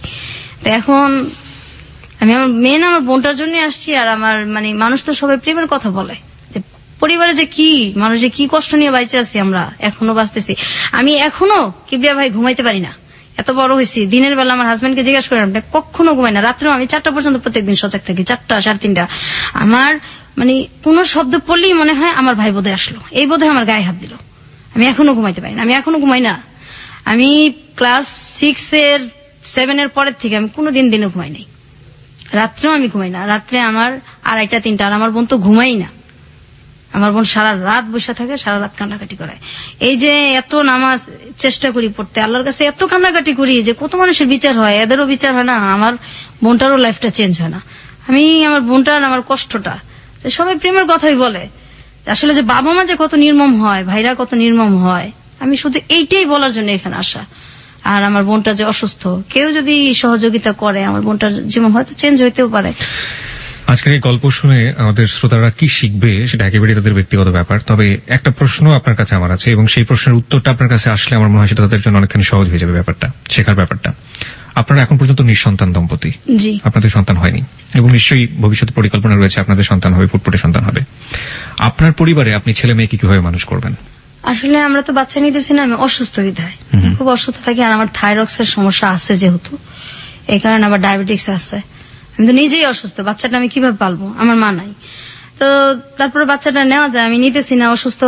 তো এখন আমি আমার মেন আমার বোনটার জন্য আসছি। আর আমার মানে মানুষ তো সবাই প্রেমের কথা বলে, যে পরিবারে যে কি মানুষ যে কি কষ্ট নিয়ে বাইচে আছি, আমরা এখনো বাঁচতেছি। আমি এখনো কিবরিয়া ভাই ঘুমাইতে পারি না, এত বড় হয়েছি। দিনের বেলা আমার হাজবেন্ডকে জিজ্ঞাসা করেন, আপনি কখনো ঘুমাই না, রাত্রেও আমি 4টা পর্যন্ত প্রত্যেকদিন সজাগ থাকি, 4টা 3:30। আমার মানে কোন শব্দ পড়লেই মনে হয় আমার ভাই বোধহয় আসলো, এই বোধহয় আমার গায়ে হাত দিল। আমি এখনো ঘুমাইতে পারি না, আমি এখনো ঘুমাই না। আমি ক্লাস 7 এর পরের থেকে আমি কোনোদিন দিনে ঘুমাই নাই, রাত্রেও আমি ঘুমাই না। রাত্রে আমার 2:30 3টা, আর আমার বোন তো ঘুমাই না। আমার বোন সারা রাত বসে থাকে, সারা রাত কান্নাকাটি করে। এই যে এত নামাজ চেষ্টা করি পড়তে, আল্লাহর কাছে এত কান্নাকাটি করি যে কত মানুষের বিচার হয়, এদেরও বিচার হয় না, আমার বোনটারও লাইফটা চেঞ্জ হয় না। আমি আমার বোনটার আমার কষ্টটা, সবাই প্রেমের কথাই বলে, আসলে যে বাবা মা যে কত নির্মম হয়, ভাইরা কত নির্মম হয়, আমি শুধু এইটাই বলার জন্য এখানে আসা। আর আমার বোনটা যে অসুস্থ, কেউ যদি সহযোগিতা করে আমার বোনটার জীবন হয়তো চেঞ্জ হইতেও পারে। আজকের এই গল্প শুনে আমাদের শ্রোতারা কি শিখবে সেটা একেবারেই তাদের ব্যক্তিগত ব্যাপার। তবে একটা প্রশ্ন আপনার কাছে আমার আছে, এবং সেই প্রশ্নের উত্তরটা আপনার কাছে আসলে আমার মনে হয় সেটা তাদের জন্য অনেকখানি সহজ হয়ে যাবে ব্যাপারটা, শেখার ব্যাপারটা। আপনারা এখন পর্যন্ত নিঃসন্তান দম্পতি, জি, আপনাদের সন্তান হয়নি, এবং নিশ্চয়ই ভবিষ্যতে পরিকল্পনা রয়েছে আপনাদের সন্তান হবে, ফুটফুটে সন্তান হবে। আপনার পরিবারে আপনি ছেলে মেয়েকে কিভাবে মানুষ করবেন? আসলে আমরা তো বাচ্চা নিতেছি না, আমি অসুস্থ বিধায় খুব অসুস্থ থাকি। আর আমার থাইরক্সের সমস্যা আছে যেহেতু, এই কারণে আবার ডায়াবেটিক্স আছে। আমি তো নিজেই অসুস্থ, বাচ্চাটা আমি কিভাবে পালবো, আমার মা নাই। তো তারপরে বাচ্চাটা নেওয়া যায়, আমি নিতেছি না, অসুস্থ।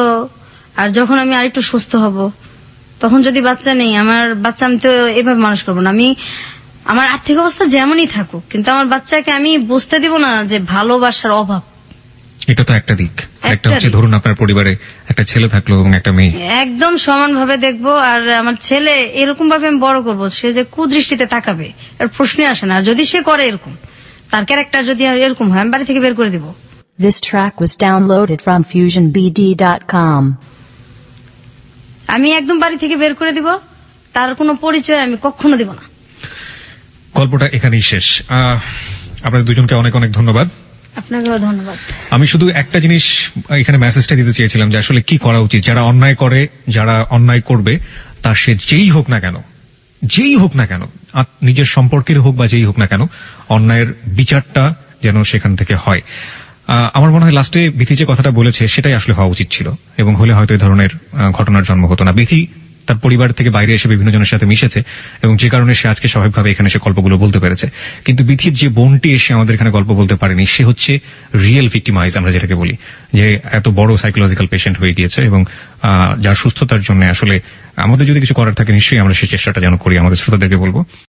আর যখন আমি আরেকটু সুস্থ হব তখন যদি বাচ্চা নেই, আমার বাচ্চা আমি তো এভাবে মানুষ করবো না। আমি আমার আর্থিক অবস্থা যেমনই থাকুক, কিন্তু আমার বাচ্চাকে আমি বুঝতে দিব না যে ভালোবাসার অভাব। এটা তো একটা দিক। একটা হচ্ছে ধরুন আপনার পরিবারে একটা ছেলে থাকলো এবং একটা মেয়ে, একদম সমানভাবে দেখবো। আর আমার ছেলে এরকম ভাবে আমি বড় করবো, সে যে কুদৃষ্টিতে তাকাবে এর প্রশ্নই আসে না। আর যদি সে করে এরকম, তার ক্যারেক্টার যদি এরকম হয়, আমি বাড়ি থেকে বের করে দিব। This track was downloaded from FusionBD.com. আমি একদম বাড়ি থেকে বের করে দিব, তার কোনো পরিচয় আমি কখনো দিব না। গল্পটা এখানেই শেষ। আপনাদের দুজনকে অনেক অনেক ধন্যবাদ। আপনাকেও ধন্যবাদ। আমি শুধু একটা জিনিস এখানে মেসেজটা দিতে চেয়েছিলাম, যে আসলে কি করা উচিত। যারা অন্যায় করে, যারা অন্যায় করবে, তা সে যেই হোক না কেন, যেই হোক না কেন, নিজের সম্পর্কের হোক বা যেই হোক না কেন, অন্যায়ের বিচারটা যেন সেখান থেকে হয়। আমার মনে হয় লাস্টে বিথি যে কথাটা বলেছে সেটাই আসলে হওয়া উচিত ছিল, এবং হলে হয়তো এই ধরনের ঘটনার জন্ম হতো না। বিথি তার পরিবার থেকে বাইরে এসে বিভিন্ন জনের সাথে মিশেছে, এবং যে কারণে সে আজকে স্বাভাবিকভাবে এখানে এসে গল্পগুলো বলতে পেরেছে। কিন্তু বিথির যে বোনটি এসে আমাদের এখানে গল্প বলতে পারেনি, সে হচ্ছে রিয়েল ভিক্টিমাইজ, আমরা যেটাকে বলি, যে এত বড় সাইকোলজিক্যাল পেশেন্ট হয়ে গিয়েছে, এবং যার সুস্থতার জন্য আসলে আমাদের যদি কিছু করার থাকে নিশ্চয়ই আমরা সেই চেষ্টাটা যেন করি, আমাদের শ্রোতাদেরকে বলবো।